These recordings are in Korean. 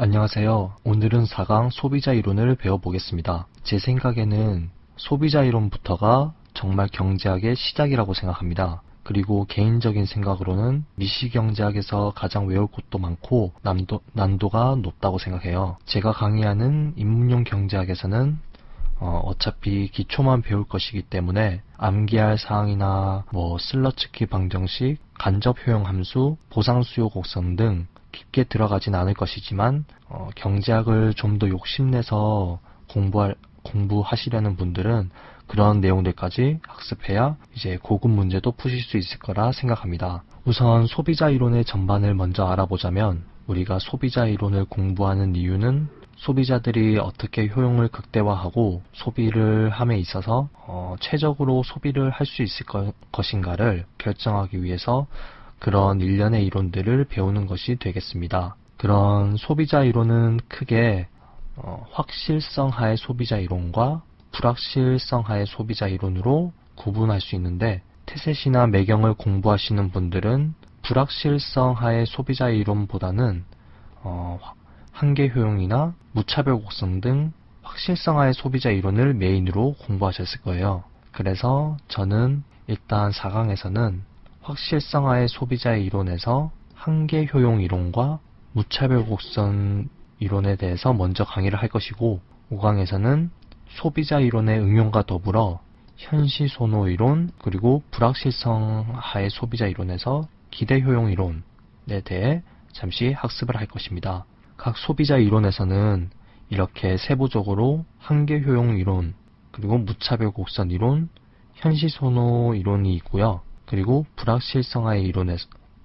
안녕하세요. 오늘은 4강 소비자 이론을 배워보겠습니다. 제 생각에는 소비자 이론부터가 정말 경제학의 시작이라고 생각합니다. 그리고 개인적인 생각으로는 미시경제학에서 가장 외울 것도 많고 난도가 높다고 생각해요. 제가 강의하는 인문용 경제학에서는 어차피 기초만 배울 것이기 때문에 암기할 사항이나 슬러츠키 방정식, 간접 효용 함수, 보상 수요 곡선 등 깊게 들어가진 않을 것이지만 경제학을 좀 더 욕심내서 공부하시려는 분들은 그런 내용들까지 학습해야 이제 고급 문제도 푸실 수 있을 거라 생각합니다. 우선 소비자 이론의 전반을 먼저 알아보자면, 우리가 소비자 이론을 공부하는 이유는 소비자들이 어떻게 효용을 극대화하고 소비를 함에 있어서 최적으로 소비를 할 수 있을 것인가를 결정하기 위해서 그런 일련의 이론들을 배우는 것이 되겠습니다. 그런 소비자 이론은 크게 확실성하의 소비자 이론과 불확실성하의 소비자 이론으로 구분할 수 있는데, 태셋이나 매경을 공부하시는 분들은 불확실성하의 소비자 이론보다는 한계 효용이나 무차별 곡선 등 확실성하의 소비자 이론을 메인으로 공부하셨을 거예요. 그래서 저는 일단 4강에서는 확실성하의 소비자 이론에서 한계 효용 이론과 무차별 곡선 이론에 대해서 먼저 강의를 할 것이고, 5강에서는 소비자 이론의 응용과 더불어 현시소노 이론, 그리고 불확실성하의 소비자 이론에서 기대 효용 이론에 대해 잠시 학습을 할 것입니다. 각 소비자 이론에서는 이렇게 세부적으로 한계 효용 이론, 그리고 무차별 곡선 이론, 현시소노 이론이 있고요. 그리고 불확실성하의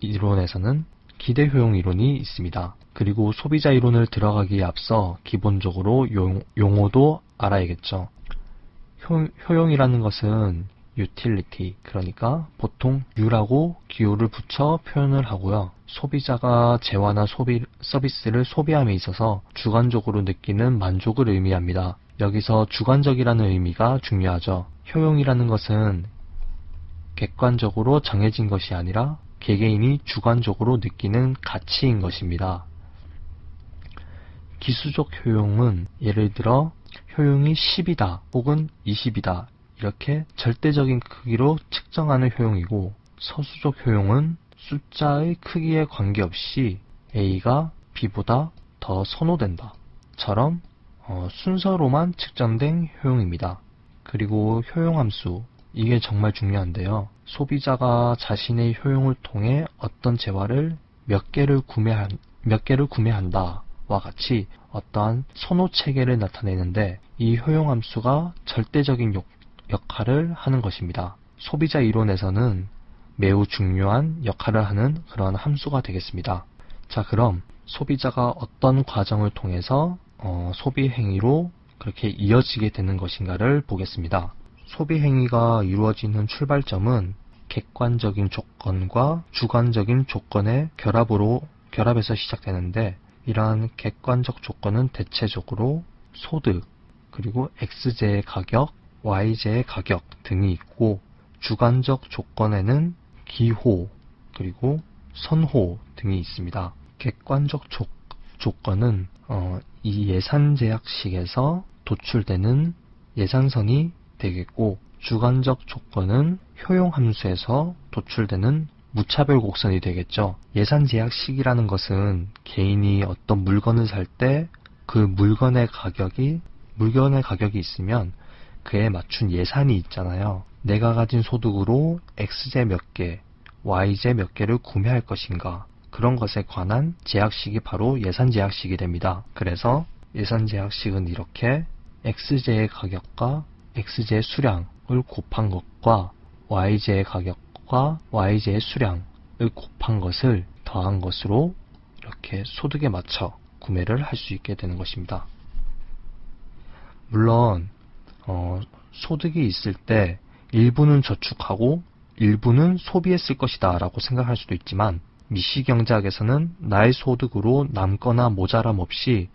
이론에서는 기대 효용 이론이 있습니다. 그리고 소비자 이론을 들어가기에 앞서 기본적으로 용어도 알아야겠죠. 효용이라는 것은 utility, 그러니까 보통 u라고 기호를 붙여 표현을 하고요. 소비자가 재화나 서비스를 소비함에 있어서 주관적으로 느끼는 만족을 의미합니다. 여기서 주관적이라는 의미가 중요하죠. 효용이라는 것은 객관적으로 정해진 것이 아니라 개개인이 주관적으로 느끼는 가치인 것입니다. 기수적 효용은 예를 들어 효용이 10이다 혹은 20이다 이렇게 절대적인 크기로 측정하는 효용이고, 서수적 효용은 숫자의 크기에 관계없이 A가 B보다 더 선호된다 처럼 순서로만 측정된 효용입니다. 그리고 효용함수, 이게 정말 중요한데요. 소비자가 자신의 효용을 통해 어떤 재화를 몇 개를 구매한다 와 같이 어떠한 선호 체계를 나타내는데, 이 효용함수가 절대적인 역할을 하는 것입니다. 소비자 이론에서는 매우 중요한 역할을 하는 그런 함수가 되겠습니다. 자, 그럼 소비자가 어떤 과정을 통해서 소비 행위로 그렇게 이어지게 되는 것인가를 보겠습니다. 소비 행위가 이루어지는 출발점은 객관적인 조건과 주관적인 조건의 결합에서 시작되는데, 이러한 객관적 조건은 대체적으로 소득, 그리고 X제의 가격, Y제의 가격 등이 있고, 주관적 조건에는 기호, 그리고 선호 등이 있습니다. 객관적 조건은 이 예산제약식에서 도출되는 예산선이 되겠고, 주관적 조건은 효용함수에서 도출되는 무차별 곡선이 되겠죠. 예산제약식이라는 것은 개인이 어떤 물건을 살 때 그 물건의 가격이 있으면 그에 맞춘 예산이 있잖아요. 내가 가진 소득으로 X제 몇 개, Y제 몇 개를 구매할 것인가, 그런 것에 관한 제약식이 바로 예산제약식이 됩니다. 그래서 예산제약식은 이렇게 X제의 가격과 X제의 수량을 곱한 것과 Y제의 가격과 Y제의 수량을 곱한 것을 더한 것으로 이렇게 소득에 맞춰 구매를 할 수 있게 되는 것입니다. 물론 소득이 있을 때 일부는 저축하고 일부는 소비했을 것이다 라고 생각할 수도 있지만, 미시경제학에서는 나의 소득으로 남거나 모자람 없이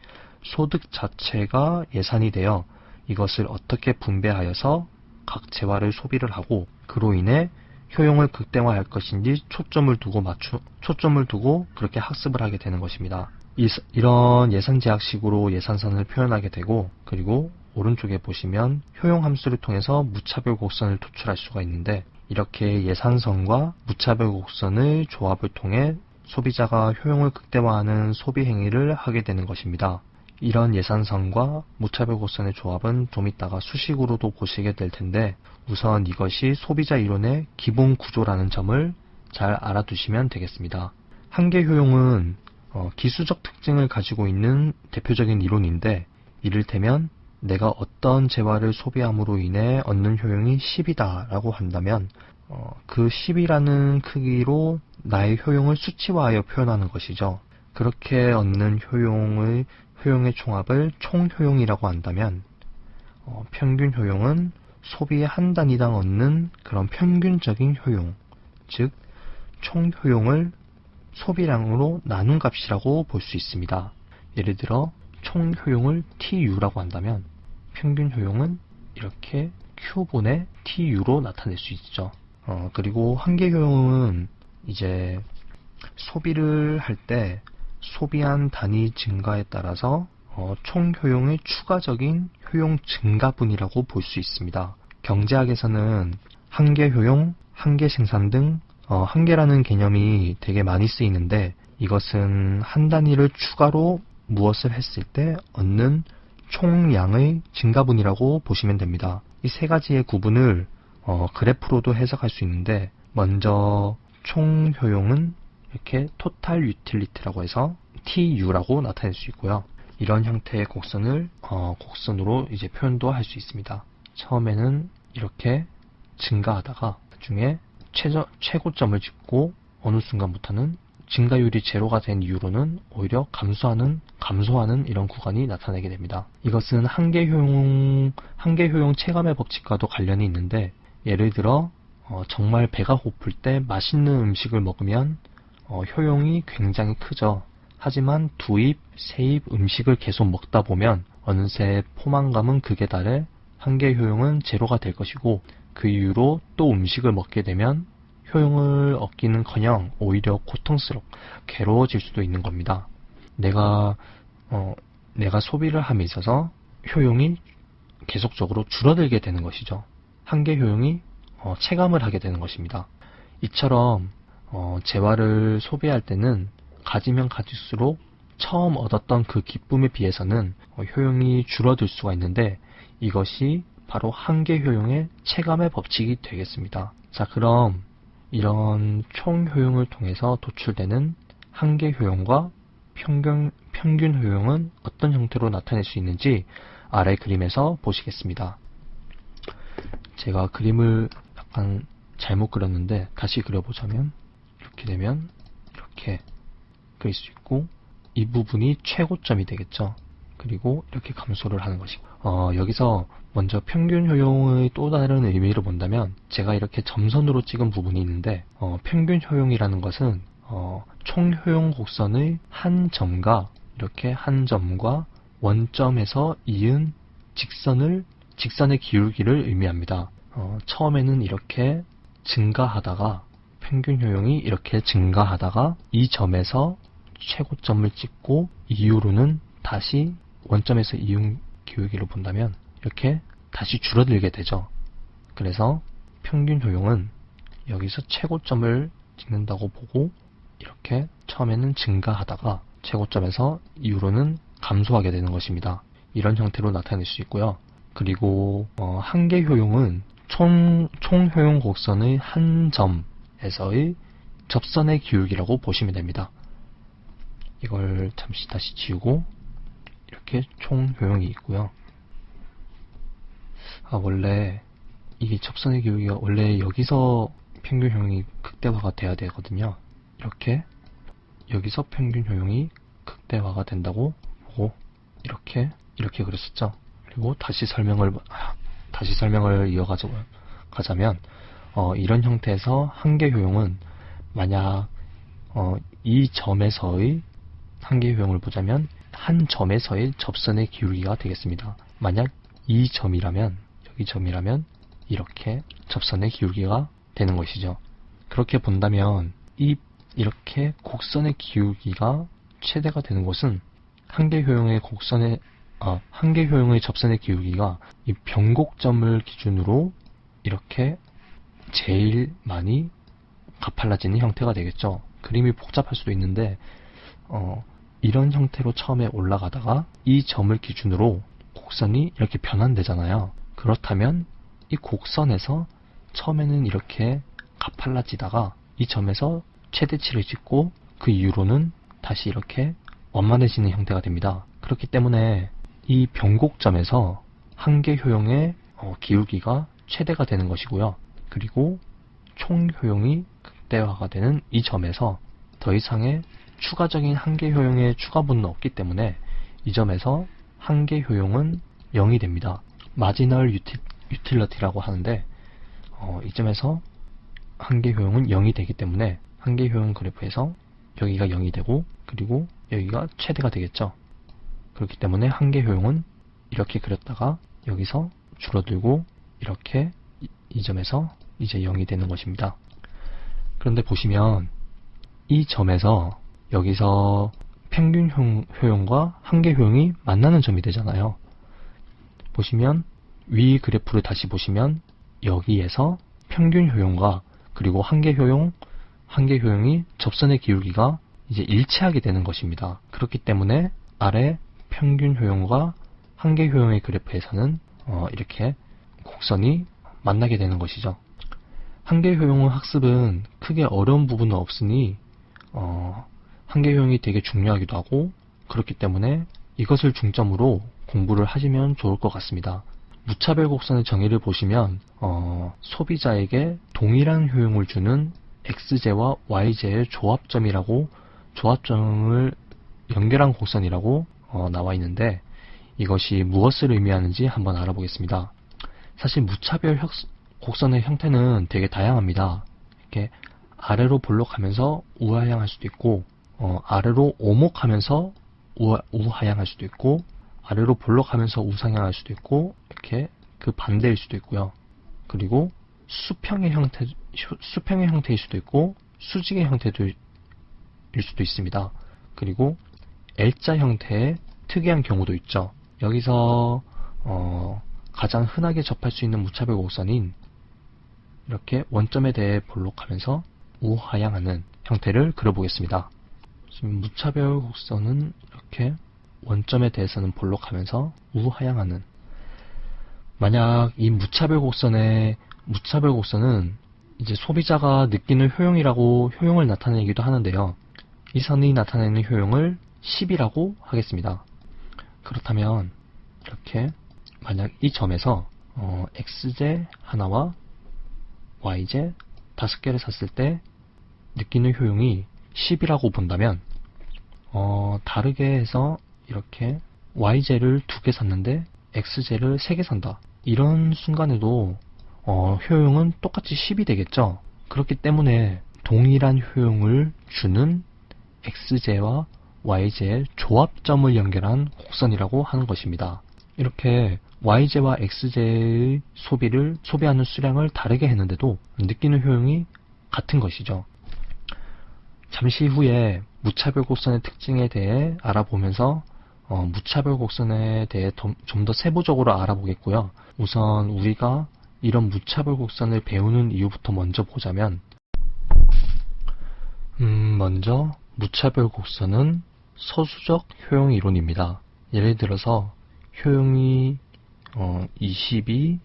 소득 자체가 예산이 되어 이것을 어떻게 분배하여서 각 재화를 소비를 하고, 그로 인해 효용을 극대화할 것인지 초점을 두고 그렇게 학습을 하게 되는 것입니다. 이런 예산제약식으로 예산선을 표현하게 되고, 그리고 오른쪽에 보시면 효용 함수를 통해서 무차별 곡선을 도출할 수가 있는데, 이렇게 예산선과 무차별 곡선의 조합을 통해 소비자가 효용을 극대화하는 소비 행위를 하게 되는 것입니다. 이런 예산선과 무차별 곡선의 조합은 좀 이따가 수식으로도 보시게 될 텐데, 우선 이것이 소비자 이론의 기본 구조라는 점을 잘 알아두시면 되겠습니다. 한계 효용은 기수적 특징을 가지고 있는 대표적인 이론인데, 이를테면 내가 어떤 재화를 소비함으로 인해 얻는 효용이 10이다 라고 한다면 그 10이라는 크기로 나의 효용을 수치화하여 표현하는 것이죠. 그렇게 얻는 효용의 총합을 총효용이라고 한다면 평균 효용은 소비의 한 단위당 얻는 그런 평균적인 효용, 즉 총효용을 소비량으로 나눈 값이라고 볼 수 있습니다. 예를 들어 총효용을 TU라고 한다면 평균 효용은 이렇게 Q분의 TU로 나타낼 수 있죠. 그리고 한계 효용은 이제 소비를 할 때 소비한 단위 증가에 따라서 총 효용의 추가적인 효용 증가분이라고 볼 수 있습니다. 경제학에서는 한계 효용, 한계 생산 등 한계라는 개념이 되게 많이 쓰이는데, 이것은 한 단위를 추가로 무엇을 했을 때 얻는 총량의 증가분이라고 보시면 됩니다. 이 세 가지의 구분을 그래프로도 해석할 수 있는데, 먼저 총효용은 이렇게 토탈 유틸리티라고 해서 TU라고 나타낼 수 있고요. 이런 형태의 곡선을 곡선으로 이제 표현도 할 수 있습니다. 처음에는 이렇게 증가하다가 나중에 최고점을 찍고 어느 순간부터는 증가율이 제로가 된 이후로는 오히려 감소하는 이런 구간이 나타나게 됩니다. 이것은 한계 효용 체감의 법칙과도 관련이 있는데, 예를 들어 정말 배가 고플 때 맛있는 음식을 먹으면 효용이 굉장히 크죠. 하지만 두입, 세입 음식을 계속 먹다 보면 어느새 포만감은 극에 달해 한계 효용은 제로가 될 것이고, 그 이후로 또 음식을 먹게 되면 효용을 얻기는커녕 오히려 괴로워질 수도 있는 겁니다. 내가 소비를 함에 있어서 효용이 계속적으로 줄어들게 되는 것이죠. 한계 효용이 체감을 하게 되는 것입니다. 이처럼 재화를 소비할 때는 가지면 가질수록 처음 얻었던 그 기쁨에 비해서는 효용이 줄어들 수가 있는데, 이것이 바로 한계 효용의 체감의 법칙이 되겠습니다. 자, 그럼 이런 총효용을 통해서 도출되는 한계 효용과 평균 효용은 어떤 형태로 나타낼 수 있는지 아래 그림에서 보시겠습니다. 제가 그림을 약간 잘못 그렸는데 다시 그려보자면, 이렇게 되면 이렇게 그릴 수 있고, 이 부분이 최고점이 되겠죠. 그리고 이렇게 감소를 하는 것이고, 여기서 먼저 평균 효용의 또 다른 의미를 본다면, 제가 이렇게 점선으로 찍은 부분이 있는데, 평균 효용이라는 것은 총 효용 곡선의 한 점과 원점에서 이은 직선의 기울기를 의미합니다. 처음에는 이렇게 증가하다가, 평균 효용이 이렇게 증가하다가 이 점에서 최고점을 찍고 이후로는 다시 원점에서 이은 기울기를 본다면 이렇게 다시 줄어들게 되죠. 그래서 평균 효용은 여기서 최고점을 찍는다고 보고, 이렇게 처음에는 증가하다가 최고점에서 이후로는 감소하게 되는 것입니다. 이런 형태로 나타낼 수 있고요. 그리고 한계 효용은 총 효용 곡선의 한 점에서의 접선의 기울기라고 보시면 됩니다. 이걸 잠시 다시 지우고, 이렇게 총 효용이 있고요. 원래 이 접선의 기울기가 원래 여기서 평균 효용이 극대화가 돼야 되거든요. 이렇게 여기서 평균 효용이 극대화가 된다고 보고 이렇게 그렸었죠. 그리고 다시 설명을 이어가자면 이런 형태에서 한계 효용은 만약 이 점에서의 한계 효용을 보자면 한 점에서의 접선의 기울기가 되겠습니다. 만약 이 점이라면, 여기 점이라면 이렇게 접선의 기울기가 되는 것이죠. 그렇게 본다면 이렇게 곡선의 기울기가 최대가 되는 곳은 한계 효용의 한계 효용의 접선의 기울기가 이 변곡점을 기준으로 이렇게 제일 많이 가팔라지는 형태가 되겠죠. 그림이 복잡할 수도 있는데 이런 형태로 처음에 올라가다가 이 점을 기준으로 곡선이 이렇게 변환되잖아요. 그렇다면 이 곡선에서 처음에는 이렇게 가팔라지다가 이 점에서 최대치를 찍고 그 이후로는 다시 이렇게 완만해지는 형태가 됩니다. 그렇기 때문에 이 변곡점에서 한계 효용의 기울기가 최대가 되는 것이고요. 그리고 총 효용이 극대화가 되는 이 점에서 더 이상의 추가적인 한계 효용의 추가분은 없기 때문에 이 점에서 한계 효용은 0이 됩니다. 마지널 유틸러티라고 하는데 이 점에서 한계 효용은 0이 되기 때문에 한계 효용 그래프에서 여기가 0이 되고 그리고 여기가 최대가 되겠죠. 그렇기 때문에 한계 효용은 이렇게 그렸다가 여기서 줄어들고 이렇게 이 점에서 이제 0이 되는 것입니다. 그런데 보시면 이 점에서 여기서 평균 효용과 한계 효용이 만나는 점이 되잖아요. 보시면 위 그래프를 다시 보시면 여기에서 평균 효용과 그리고 한계 효용이 접선의 기울기가 이제 일치하게 되는 것입니다. 그렇기 때문에 아래 평균 효용과 한계 효용의 그래프에서는 이렇게 곡선이 만나게 되는 것이죠. 한계 효용 학습은 크게 어려운 부분은 없으니 한계 효용이 되게 중요하기도 하고 그렇기 때문에 이것을 중점으로 공부를 하시면 좋을 것 같습니다. 무차별 곡선의 정의를 보시면 소비자에게 동일한 효용을 주는 x제와 y제의 조합점을 연결한 곡선이라고 나와 있는데 이것이 무엇을 의미하는지 한번 알아보겠습니다. 사실 무차별 곡선의 형태는 되게 다양합니다. 이렇게 아래로 볼록하면서 우하향할 수도 있고 아래로 오목하면서 우하향할 수도 있고 아래로 볼록하면서 우상향할 수도 있고 이렇게 그 반대일 수도 있고요. 그리고 수평의 형태일 수도 있고 수직의 형태일 수도 있습니다. 그리고 L자 형태의 특이한 경우도 있죠. 여기서 가장 흔하게 접할 수 있는 무차별 곡선인 이렇게 원점에 대해 볼록하면서 우하향하는 형태를 그려보겠습니다. 지금 무차별 곡선은 이렇게 원점에 대해서는 볼록하면서 우하향하는 만약 이 무차별 곡선은 이제 소비자가 느끼는 효용을 나타내기도 하는데요. 이 선이 나타내는 효용을 10이라고 하겠습니다. 그렇다면 이렇게 만약 이 점에서 x제 하나와 y제 5개를 샀을 때 느끼는 효용이 10이라고 본다면 다르게 해서 이렇게 y제를 2개 샀는데 x제를 3개 산다. 이런 순간에도 효용은 똑같이 10이 되겠죠. 그렇기 때문에 동일한 효용을 주는 x제와 y제의 조합점을 연결한 곡선이라고 하는 것입니다. 이렇게 y제와 x제의 소비하는 수량을 다르게 했는데도 느끼는 효용이 같은 것이죠. 잠시 후에 무차별 곡선의 특징에 대해 알아보면서 무차별 곡선에 대해 좀 더 세부적으로 알아보겠고요. 우선 우리가 이런 무차별 곡선을 배우는 이유부터 먼저 보자면 먼저 무차별 곡선은 서수적 효용 이론입니다. 예를 들어서 효용이 20이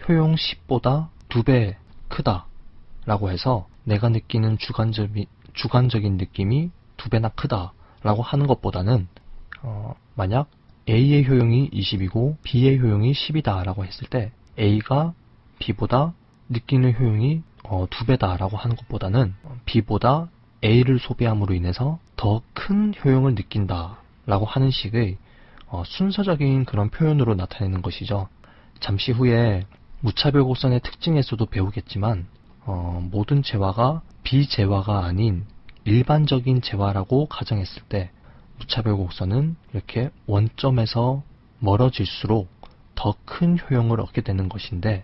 효용 10보다 2배 크다 라고 해서 내가 느끼는 주관적인 느낌이 2배나 크다 라고 하는 것보다는 만약 A의 효용이 20이고 B의 효용이 10이다 라고 했을 때 A가 B보다 느끼는 효용이 2배다 라고 하는 것보다는 B보다 A를 소비함으로 인해서 더 큰 효용을 느낀다 라고 하는 식의 순서적인 그런 표현으로 나타내는 것이죠. 잠시 후에 무차별 곡선의 특징에서도 배우겠지만 모든 재화가 비재화가 아닌 일반적인 재화라고 가정했을 때 무차별 곡선은 이렇게 원점에서 멀어질수록 더 큰 효용을 얻게 되는 것인데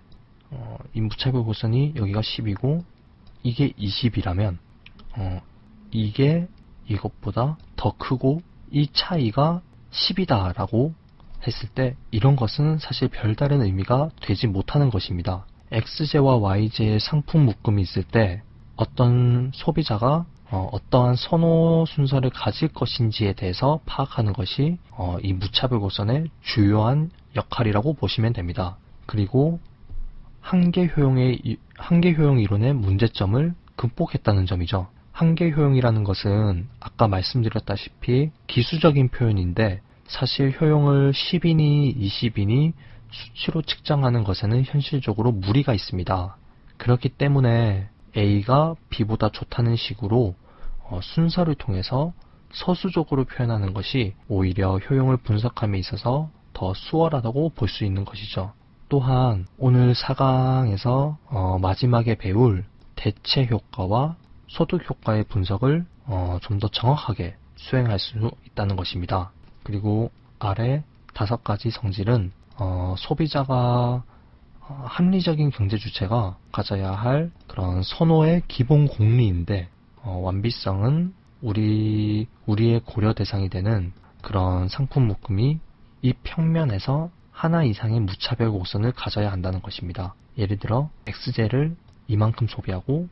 이 무차별 곡선이 여기가 10이고 이게 20이라면 이게 이것보다 더 크고 이 차이가 10이다 라고 했을 때 이런 것은 사실 별다른 의미가 되지 못하는 것입니다. XJ와 YJ의 상품 묶음이 있을 때 어떤 소비자가 어떠한 선호 순서를 가질 것인지에 대해서 파악하는 것이 이 무차별 곡선의 주요한 역할이라고 보시면 됩니다. 그리고 한계 효용 이론의 문제점을 극복했다는 점이죠. 한계 효용이라는 것은 아까 말씀드렸다시피 기수적인 표현인데 사실 효용을 10이니 20이니 수치로 측정하는 것에는 현실적으로 무리가 있습니다. 그렇기 때문에 A가 B보다 좋다는 식으로 순서를 통해서 서술적으로 표현하는 것이 오히려 효용을 분석함에 있어서 더 수월하다고 볼 수 있는 것이죠. 또한 오늘 4강에서 마지막에 배울 대체 효과와 소득 효과의 분석을 좀 더 정확하게 수행할 수 있다는 것입니다. 그리고 아래 5가지 성질은 소비자가 합리적인 경제 주체가 가져야 할 그런 선호의 기본 공리인데 완비성은 우리의 고려 대상이 되는 그런 상품 묶음이 이 평면에서 하나 이상의 무차별 곡선을 가져야 한다는 것입니다. 예를 들어 XJ를 이만큼 소비하고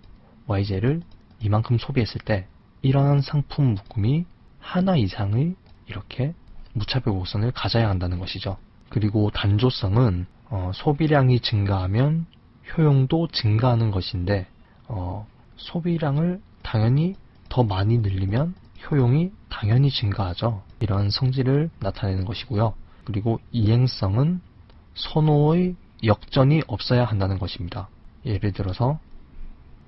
YJ를 이만큼 소비했을 때 이러한 상품 묶음이 하나 이상의 이렇게 무차별 곡선을 가져야 한다는 것이죠. 그리고 단조성은 소비량이 증가하면 효용도 증가하는 것인데 소비량을 당연히 더 많이 늘리면 효용이 당연히 증가하죠. 이런 성질을 나타내는 것이고요. 그리고 이행성은 선호의 역전이 없어야 한다는 것입니다. 예를 들어서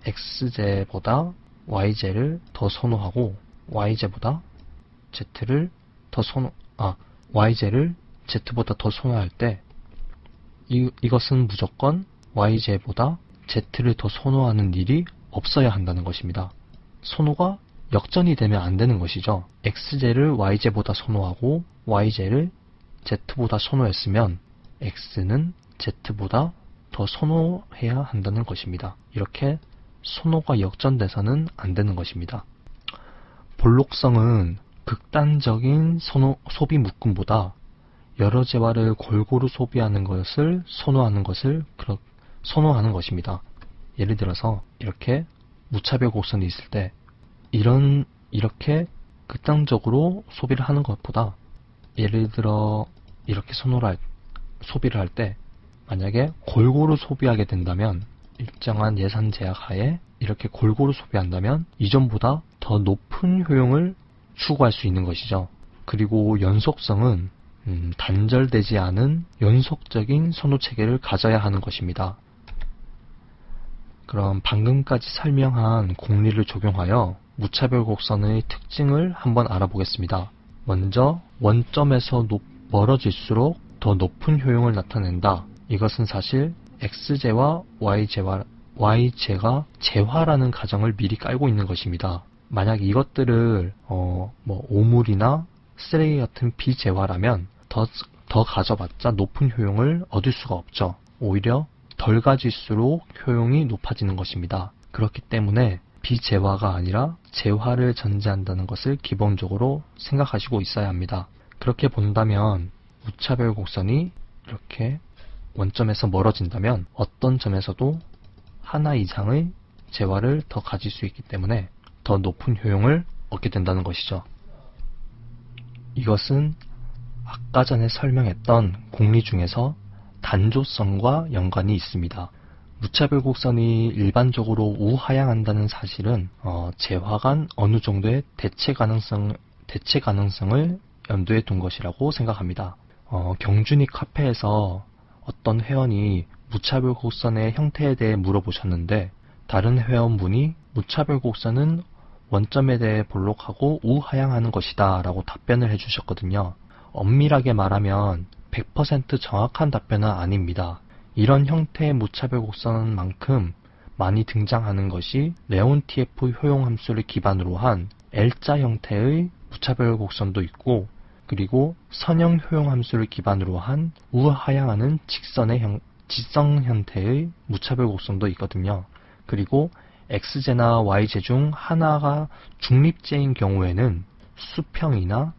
XJ보다 YJ를 더 선호하고 YJ보다 YJ를 Z보다 더 선호할 때 이것은 무조건 YJ보다 Z를 더 선호하는 일이 없어야 한다는 것입니다. 선호가 역전이 되면 안 되는 것이죠. XJ를 YJ보다 선호하고 YJ를 Z보다 선호했으면 X는 Z보다 더 선호해야 한다는 것입니다. 이렇게 선호가 역전돼서는 안 되는 것입니다. 볼록성은 극단적인 소비 묶음보다 여러 재화를 골고루 소비하는 것을 선호하는 것입니다. 예를 들어서 이렇게 무차별 곡선이 있을 때 이렇게 극단적으로 소비를 하는 것보다 예를 들어 이렇게 소비를 할 때 만약에 골고루 소비하게 된다면 일정한 예산 제약 하에 이렇게 골고루 소비한다면 이전보다 더 높은 효용을 추구할 수 있는 것이죠. 그리고 연속성은 단절되지 않은 연속적인 선호 체계를 가져야 하는 것입니다. 그럼 방금까지 설명한 공리를 적용하여 무차별 곡선의 특징을 한번 알아보겠습니다. 먼저 원점에서 멀어질수록 더 높은 효용을 나타낸다. 이것은 사실 XJ와 YJ가 재화라는 가정을 미리 깔고 있는 것입니다. 만약 이것들을 오물이나 쓰레기 같은 비재화라면 더 가져봤자 높은 효용을 얻을 수가 없죠. 오히려 덜 가질수록 효용이 높아지는 것입니다. 그렇기 때문에 비재화가 아니라 재화를 전제한다는 것을 기본적으로 생각하시고 있어야 합니다. 그렇게 본다면 무차별 곡선이 이렇게 원점에서 멀어진다면 어떤 점에서도 하나 이상의 재화를 더 가질 수 있기 때문에 더 높은 효용을 얻게 된다는 것이죠. 이것은 아까 전에 설명했던 공리 중에서 단조성과 연관이 있습니다. 무차별 곡선이 일반적으로 우하향한다는 사실은 재화 간 어느 정도의 대체 가능성을 염두에 둔 것이라고 생각합니다. 경준이 카페에서 어떤 회원이 무차별 곡선의 형태에 대해 물어보셨는데 다른 회원분이 무차별 곡선은 원점에 대해 볼록하고 우하향하는 것이다 라고 답변을 해주셨거든요. 엄밀하게 말하면 100% 정확한 답변은 아닙니다. 이런 형태의 무차별 곡선만큼 많이 등장하는 것이 레온티에프 효용 함수를 기반으로 한 L자 형태의 무차별 곡선도 있고 그리고 선형 효용 함수를 기반으로 한 우하향하는 직선 형태의 무차별 곡선도 있거든요. 그리고 XJ나 YJ 중 하나가 중립제인 경우에는 수평이나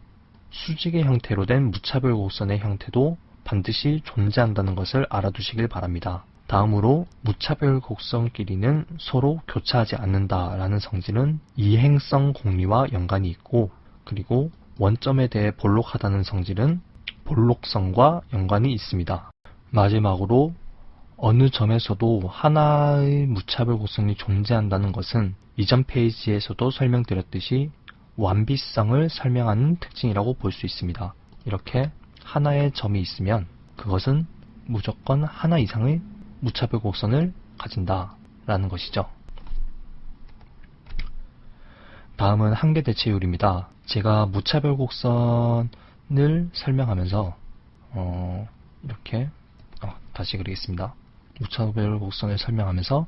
수직의 형태로 된 무차별 곡선의 형태도 반드시 존재한다는 것을 알아두시길 바랍니다. 다음으로 무차별 곡선끼리는 서로 교차하지 않는다라는 성질은 이행성 공리와 연관이 있고, 그리고 원점에 대해 볼록하다는 성질은 볼록성과 연관이 있습니다. 마지막으로 어느 점에서도 하나의 무차별 곡선이 존재한다는 것은 이전 페이지에서도 설명드렸듯이 완비성을 설명하는 특징이라고 볼 수 있습니다. 이렇게 하나의 점이 있으면 그것은 무조건 하나 이상의 무차별 곡선을 가진다 라는 것이죠. 다음은 한계 대체율입니다. 제가 무차별 곡선을 설명하면서 이렇게 다시 그리겠습니다. 무차별 곡선을 설명하면서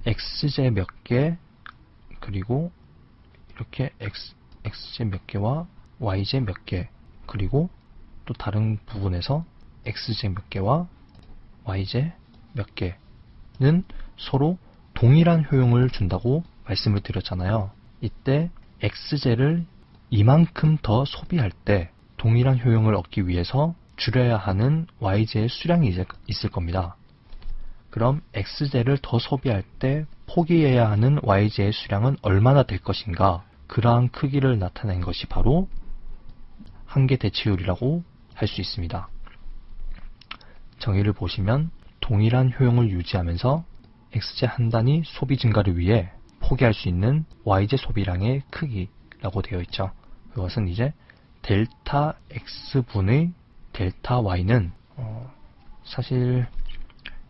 xj 몇 개, 그리고 이렇게 xj 몇 개와 yj 몇 개, 그리고 또 다른 부분에서 xj 몇 개와 yj 몇 개는 서로 동일한 효용을 준다고 말씀을 드렸잖아요. 이때 xj를 이만큼 더 소비할 때 동일한 효용을 얻기 위해서 줄여야 하는 yj의 수량이 있을 겁니다. 그럼 xj를 더 소비할 때 포기해야 하는 yj의 수량은 얼마나 될 것인가? 그러한 크기를 나타낸 것이 바로 한계 대체율이라고 할 수 있습니다. 정의를 보시면 동일한 효용을 유지하면서 xj 한 단위 소비 증가를 위해 포기할 수 있는 yj 소비량의 크기라고 되어 있죠. 그것은 이제 델타 x분의 델타 y는 사실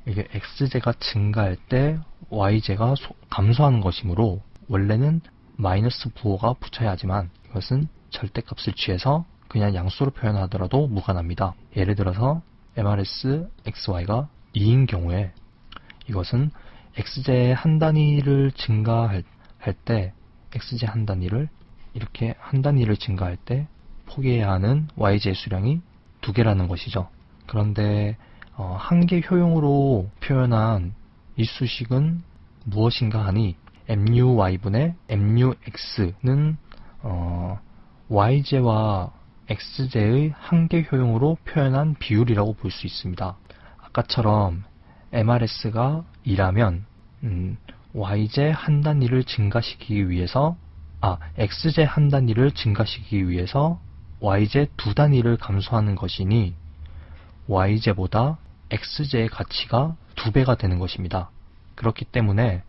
이게 xj가 증가할 때 yj가 감소하는 것이므로 원래는 마이너스 부호가 붙여야 하지만 이것은 절대값을 취해서 그냥 양수로 표현하더라도 무관합니다. 예를 들어서 MRS XY가 2인 경우에 이것은 xj 한 단위를 증가할 때 xj 한 단위를 이렇게 한 단위를 증가할 때 포기해야 하는 yj 수량이 2개라는 것이죠. 그런데 한계 효용으로 표현한 이 수식은 무엇인가 하니 MUY분의 MUX는 YJ와 XJ의 한계 효용으로 표현한 비율이라고 볼 수 있습니다. 아까처럼 MRS가 2라면 YJ 한 단위를 증가시키기 위해서 XJ 한 단위를 증가시키기 위해서 YJ 두 단위를 감소하는 것이니 YJ보다 XJ의 가치가 2배가 되는 것입니다. 그렇기 때문에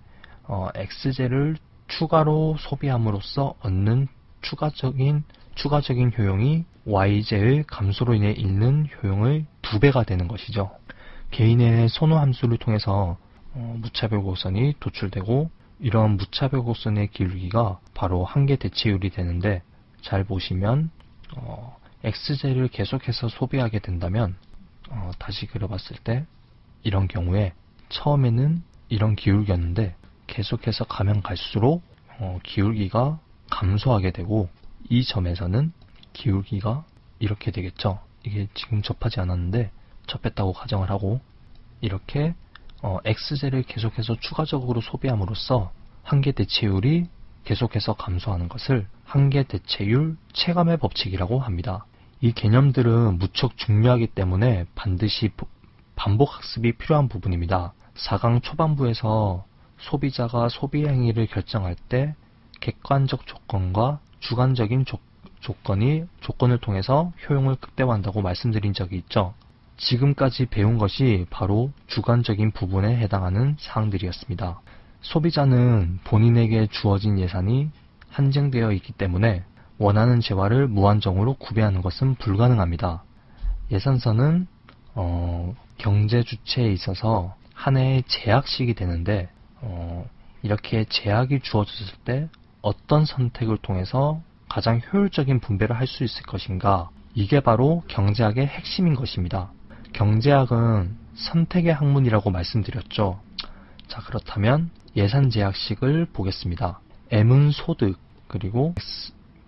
XJ를 추가로 소비함으로써 얻는 추가적인 효용이 YJ의 감소로 인해 잃는 효용의 2배가 되는 것이죠. 개인의 선호 함수를 통해서 무차별 곡선이 도출되고 이러한 무차별 곡선의 기울기가 바로 한계 대체율이 되는데, 잘 보시면 XJ를 계속해서 소비하게 된다면 다시 그려봤을 때 이런 경우에 처음에는 이런 기울기였는데 계속해서 가면 갈수록 기울기가 감소하게 되고 이 점에서는 기울기가 이렇게 되겠죠. 이게 지금 접하지 않았는데 접했다고 가정을 하고 이렇게 XJ를 계속해서 추가적으로 소비함으로써 한계 대체율이 계속해서 감소하는 것을 한계 대체율 체감의 법칙이라고 합니다. 이 개념들은 무척 중요하기 때문에 반드시 반복 학습이 필요한 부분입니다. 4강 초반부에서 소비자가 소비 행위를 결정할 때 객관적 조건과 주관적인 조건을 통해서 효용을 극대화한다고 말씀드린 적이 있죠. 지금까지 배운 것이 바로 주관적인 부분에 해당하는 사항들이었습니다. 소비자는 본인에게 주어진 예산이 한정되어 있기 때문에 원하는 재화를 무한정으로 구매하는 것은 불가능합니다. 예산서는 경제 주체에 있어서 한 해의 제약식이 되는데 이렇게 제약이 주어졌을 때 어떤 선택을 통해서 가장 효율적인 분배를 할 수 있을 것인가, 이게 바로 경제학의 핵심인 것입니다. 경제학은 선택의 학문이라고 말씀드렸죠. 자, 그렇다면 예산 제약식을 보겠습니다. M은 소득, 그리고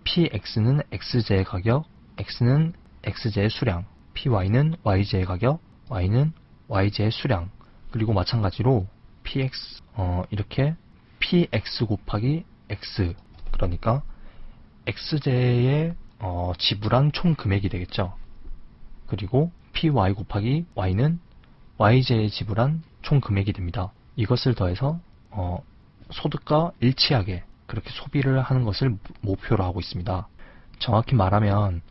PX는 XJ의 가격, X는 XJ의 수량, PY는 YJ의 가격, Y는 YJ의 수량, 그리고 마찬가지로 PX, 이렇게 PX 곱하기 X, 그러니까 x제에 지불한 총 금액이 되겠죠. 그리고 py 곱하기 y는 y제에 지불한 총 금액이 됩니다. 이것을 더해서 소득과 일치하게 그렇게 소비를 하는 것을 목표로 하고 있습니다. 정확히 말하면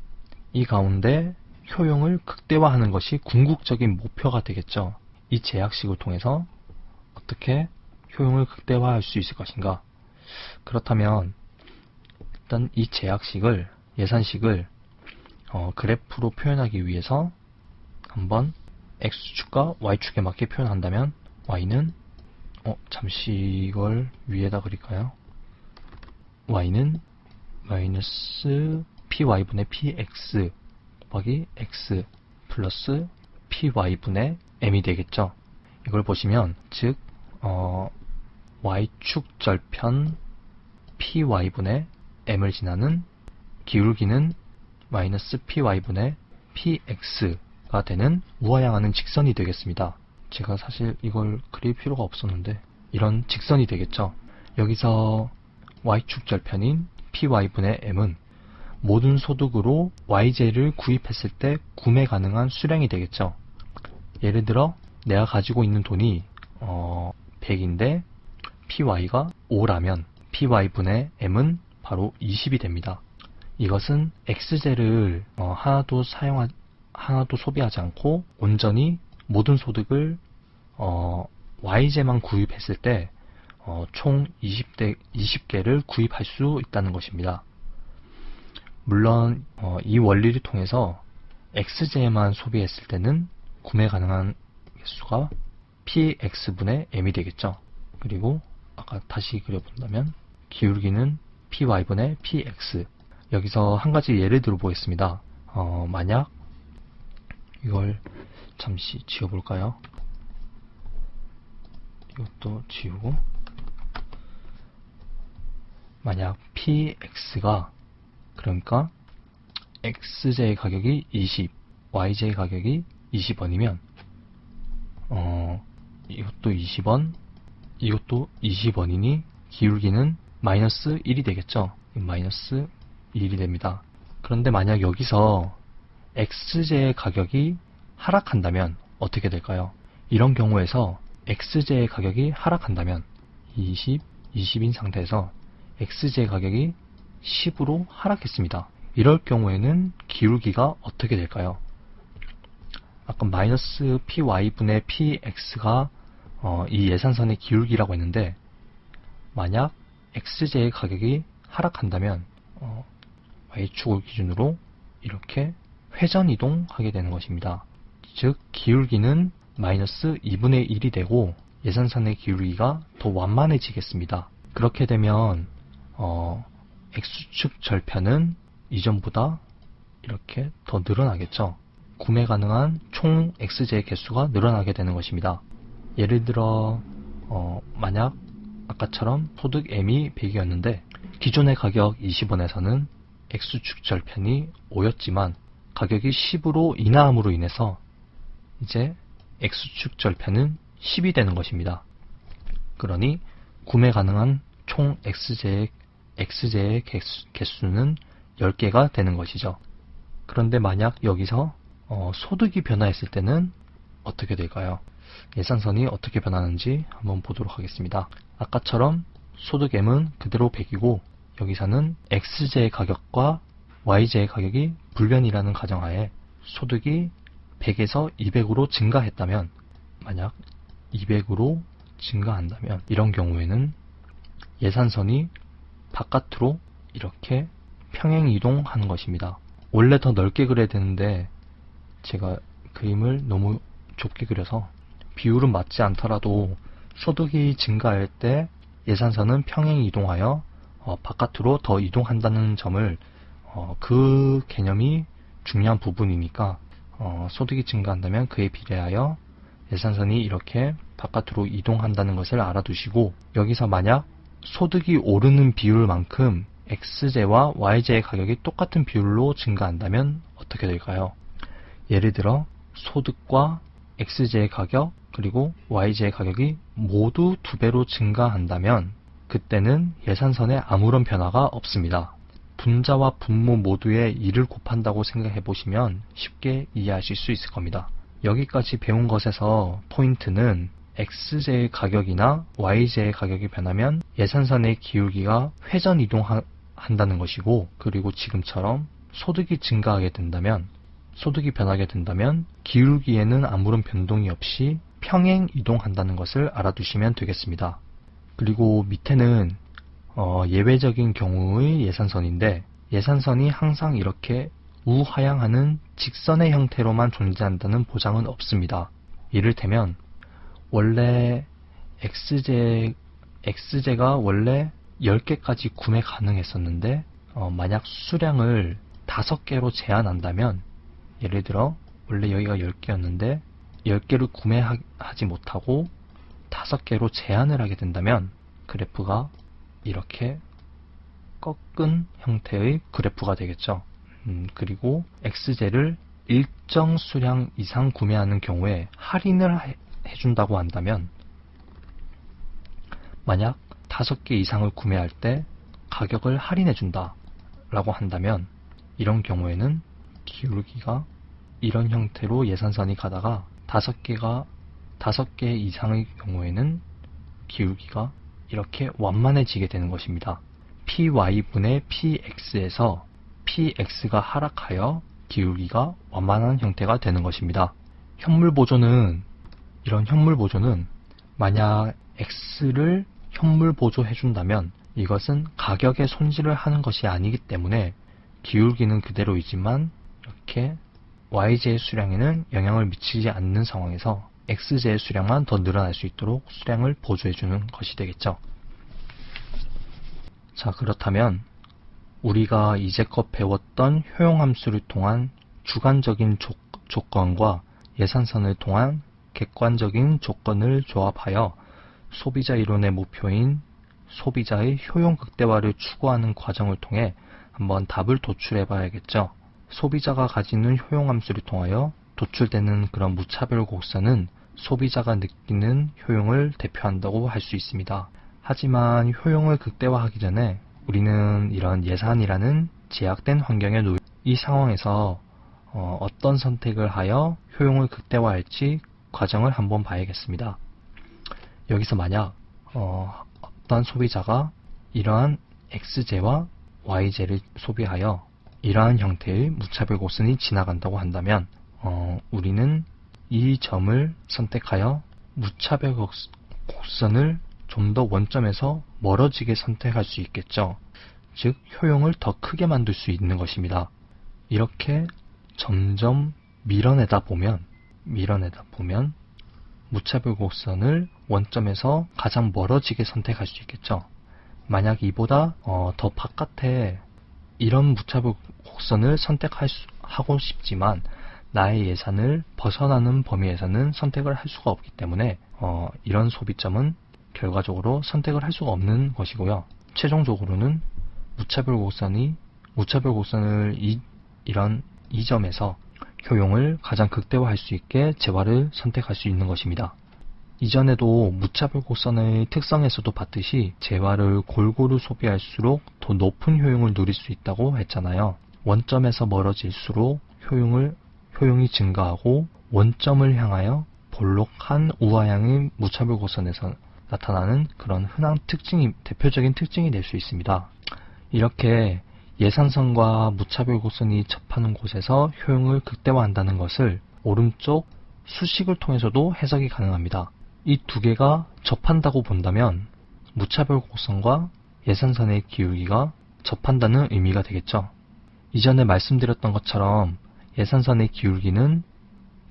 이 가운데 효용을 극대화하는 것이 궁극적인 목표가 되겠죠. 이 제약식을 통해서 어떻게 효용을 극대화할 수 있을 것인가? 그렇다면 일단 이 제약식을, 예산식을 그래프로 표현하기 위해서 한번 x축과 y축에 맞게 표현한다면 y는 잠시 이걸 위에다 그릴까요? y는 마이너스 py분의 px 곱하기 x 플러스 py분의 m이 되겠죠. 이걸 보시면 즉 y축 절편 py분의 m을 지나는 기울기는 마이너스 py분의 px가 되는 우하향하는 직선이 되겠습니다. 제가 사실 이걸 그릴 필요가 없었는데 이런 직선이 되겠죠. 여기서 y축 절편인 py분의 m은 모든 소득으로 y제를 구입했을 때 구매 가능한 수량이 되겠죠. 예를 들어 내가 가지고 있는 돈이 100인데 py가 5라면 py분의 m은 바로 20이 됩니다. 이것은 x제를 하나도 소비하지 않고 온전히 모든 소득을 y제만 구입했을 때 총 20개를 구입할 수 있다는 것입니다. 물론 이 원리를 통해서 x제만 소비했을 때는 구매 가능한 개수가 px분의 m이 되겠죠. 그리고 아까 다시 그려본다면 기울기는 py분의 px. 여기서 한 가지 예를 들어 보겠습니다. 만약 이걸 잠시 지워볼까요? 이것도 지우고 만약 px가 그러니까 x제의 가격이 20, y제의 가격이 20원이면 이것도 20원, 이것도 20원이니 기울기는 마이너스 1이 되겠죠. 마이너스 1이 됩니다. 그런데 만약 여기서 x제의 가격이 하락한다면 어떻게 될까요? 이런 경우에서 x제의 가격이 하락한다면 20, 20인 상태에서 x제의 가격이 10으로 하락했습니다. 이럴 경우에는 기울기가 어떻게 될까요? 아까 마이너스 py분의 px가 이 예산선의 기울기라고 했는데 만약 x제의 가격이 하락한다면 y축을 기준으로 이렇게 회전 이동하게 되는 것입니다. 즉 기울기는 마이너스 2분의 1이 되고 예산선의 기울기가 더 완만해지겠습니다. 그렇게 되면 x축 절편은 이전보다 이렇게 더 늘어나겠죠. 구매 가능한 총 x제의 개수가 늘어나게 되는 것입니다. 예를 들어 만약 아까처럼 소득 m이 100이었는데 기존의 가격 20원에서는 x축 절편이 5였지만 가격이 10으로 인하함으로 인해서 이제 x축 절편은 10이 되는 것입니다. 그러니 구매 가능한 총 x제의 개수는 10개가 되는 것이죠. 그런데 만약 여기서 소득이 변화했을 때는 어떻게 될까요? 예산선이 어떻게 변하는지 한번 보도록 하겠습니다. 아까처럼 소득 m은 그대로 100이고 여기서는 x제의 가격과 y제의 가격이 불변이라는 가정하에 소득이 100에서 200으로 증가했다면 만약 200으로 증가한다면 이런 경우에는 예산선이 바깥으로 이렇게 평행 이동하는 것입니다. 원래 더 넓게 그려야 되는데 제가 그림을 너무 좁게 그려서 비율은 맞지 않더라도 소득이 증가할 때 예산선은 평행 이동하여 바깥으로 더 이동한다는 점을 그 개념이 중요한 부분이니까 소득이 증가한다면 그에 비례하여 예산선이 이렇게 바깥으로 이동한다는 것을 알아두시고 여기서 만약 소득이 오르는 비율만큼 x제와 y제의 가격이 똑같은 비율로 증가한다면 어떻게 될까요? 예를 들어 소득과 x제의 가격 그리고 y제의 가격이 모두 2배로 증가한다면 그때는 예산선에 아무런 변화가 없습니다. 분자와 분모 모두의 2를 곱한다고 생각해 보시면 쉽게 이해하실 수 있을 겁니다. 여기까지 배운 것에서 포인트는 x제의 가격이나 y제의 가격이 변하면 예산선의 기울기가 회전 이동한다는 것이고, 그리고 지금처럼 소득이 증가하게 된다면, 소득이 변하게 된다면 기울기에는 아무런 변동이 없이 평행 이동한다는 것을 알아두시면 되겠습니다. 그리고 밑에는 예외적인 경우의 예산선인데, 예산선이 항상 이렇게 우하향하는 직선의 형태로만 존재한다는 보장은 없습니다. 이를테면 원래 x제가 원래 10개까지 구매 가능했었는데 만약 수량을 5개로 제한한다면, 예를 들어 원래 여기가 10개였는데 10개를 구매하지 못하고 5개로 제한을 하게 된다면 그래프가 이렇게 꺾은 형태의 그래프가 되겠죠. 그리고 x제를 일정 수량 이상 구매하는 경우에 할인을 해준다고 한다면, 만약 5개 이상을 구매할 때 가격을 할인해준다 라고 한다면, 이런 경우에는 기울기가 이런 형태로 예산선이 가다가 5개 이상의 경우에는 기울기가 이렇게 완만해지게 되는 것입니다. py분의 px에서 px가 하락하여 기울기가 완만한 형태가 되는 것입니다. 이런 현물 보조는 만약 x를 현물 보조해 준다면 이것은 가격에 손질을 하는 것이 아니기 때문에 기울기는 그대로이지만 이렇게 y제의 수량에는 영향을 미치지 않는 상황에서 x제의 수량만 더 늘어날 수 있도록 수량을 보조해 주는 것이 되겠죠. 자, 그렇다면 우리가 이제껏 배웠던 효용함수를 통한 주관적인 조건과 예산선을 통한 객관적인 조건을 조합하여 소비자 이론의 목표인 소비자의 효용 극대화를 추구하는 과정을 통해 한번 답을 도출해 봐야겠죠. 소비자가 가지는 효용함수를 통하여 도출되는 그런 무차별 곡선은 소비자가 느끼는 효용을 대표한다고 할 수 있습니다. 하지만 효용을 극대화하기 전에 우리는 이런 예산이라는 제약된 환경에 놓인 이 상황에서 어떤 선택을 하여 효용을 극대화할지 과정을 한번 봐야겠습니다. 여기서 만약 어떤 소비자가 이러한 x제와 y제를 소비하여 이러한 형태의 무차별 곡선이 지나간다고 한다면 우리는 이 점을 선택하여 무차별 곡선을 좀 더 원점에서 멀어지게 선택할 수 있겠죠. 즉 효용을 더 크게 만들 수 있는 것입니다. 이렇게 점점 밀어내다 보면 무차별 곡선을 원점에서 가장 멀어지게 선택할 수 있겠죠. 만약 이보다 더 바깥에 이런 무차별 곡선을 선택하고 싶지만 나의 예산을 벗어나는 범위에서는 선택을 할 수가 없기 때문에 이런 소비점은 결과적으로 선택을 할 수가 없는 것이고요. 최종적으로는 무차별 곡선을 이런 이 점에서 효용을 가장 극대화할 수 있게 재화를 선택할 수 있는 것입니다. 이전에도 무차별 곡선의 특성에서도 봤듯이 재화를 골고루 소비할수록 더 높은 효용을 누릴 수 있다고 했잖아요. 원점에서 멀어질수록 효용이 증가하고 원점을 향하여 볼록한 우하향의 무차별 곡선에서 나타나는 그런 흔한 대표적인 특징이 될 수 있습니다. 이렇게 예산선과 무차별 곡선이 접하는 곳에서 효용을 극대화한다는 것을 오른쪽 수식을 통해서도 해석이 가능합니다. 이 두 개가 접한다고 본다면 무차별 곡선과 예산선의 기울기가 접한다는 의미가 되겠죠. 이전에 말씀드렸던 것처럼 예산선의 기울기는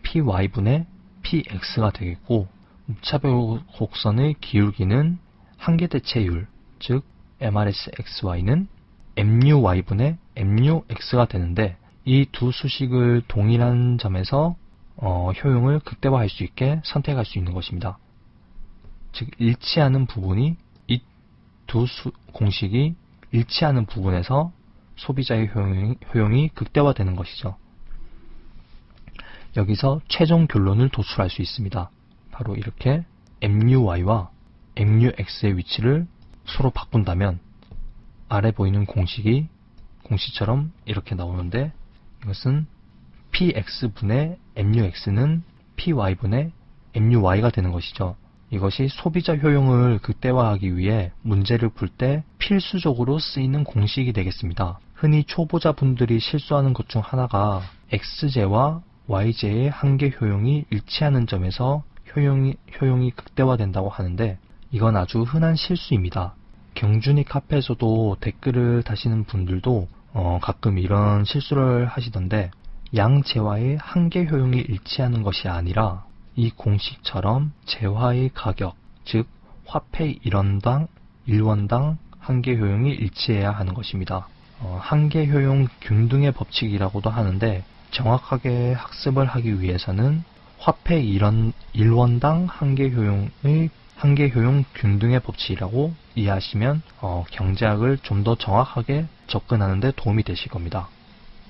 py분의 px가 되겠고 무차별 곡선의 기울기는 한계대체율, 즉 MRSXY는 MUY분의 MUX가 되는데 이 두 수식을 동일한 점에서 효용을 극대화할 수 있게 선택할 수 있는 것입니다. 즉 일치하는 부분이 이 두 공식이 일치하는 부분에서 소비자의 효용이 극대화되는 것이죠. 여기서 최종 결론을 도출할 수 있습니다. 바로 이렇게 MUY와 MUX의 위치를 서로 바꾼다면 아래 보이는 공식이 공식처럼 이렇게 나오는데, 이것은 px분의 mux는 py분의 muy가 되는 것이죠. 이것이 소비자 효용을 극대화하기 위해 문제를 풀 때 필수적으로 쓰이는 공식이 되겠습니다. 흔히 초보자분들이 실수하는 것 중 하나가 x제와 y제의 한계 효용이 일치하는 점에서 효용이 극대화된다고 하는데, 이건 아주 흔한 실수입니다. 경준이 카페에서도 댓글을 다시는 분들도 가끔 이런 실수를 하시던데, 양재와의 한계 효용이 일치하는 것이 아니라 이 공식처럼 재화의 가격, 즉 화폐 1원당 한계 효용이 일치해야 하는 것입니다. 한계 효용 균등의 법칙이라고도 하는데, 정확하게 학습을 하기 위해서는 화폐 1원당 한계 효용 균등의 법칙이라고 이해하시면 경제학을 좀 더 정확하게 접근하는 데 도움이 되실 겁니다.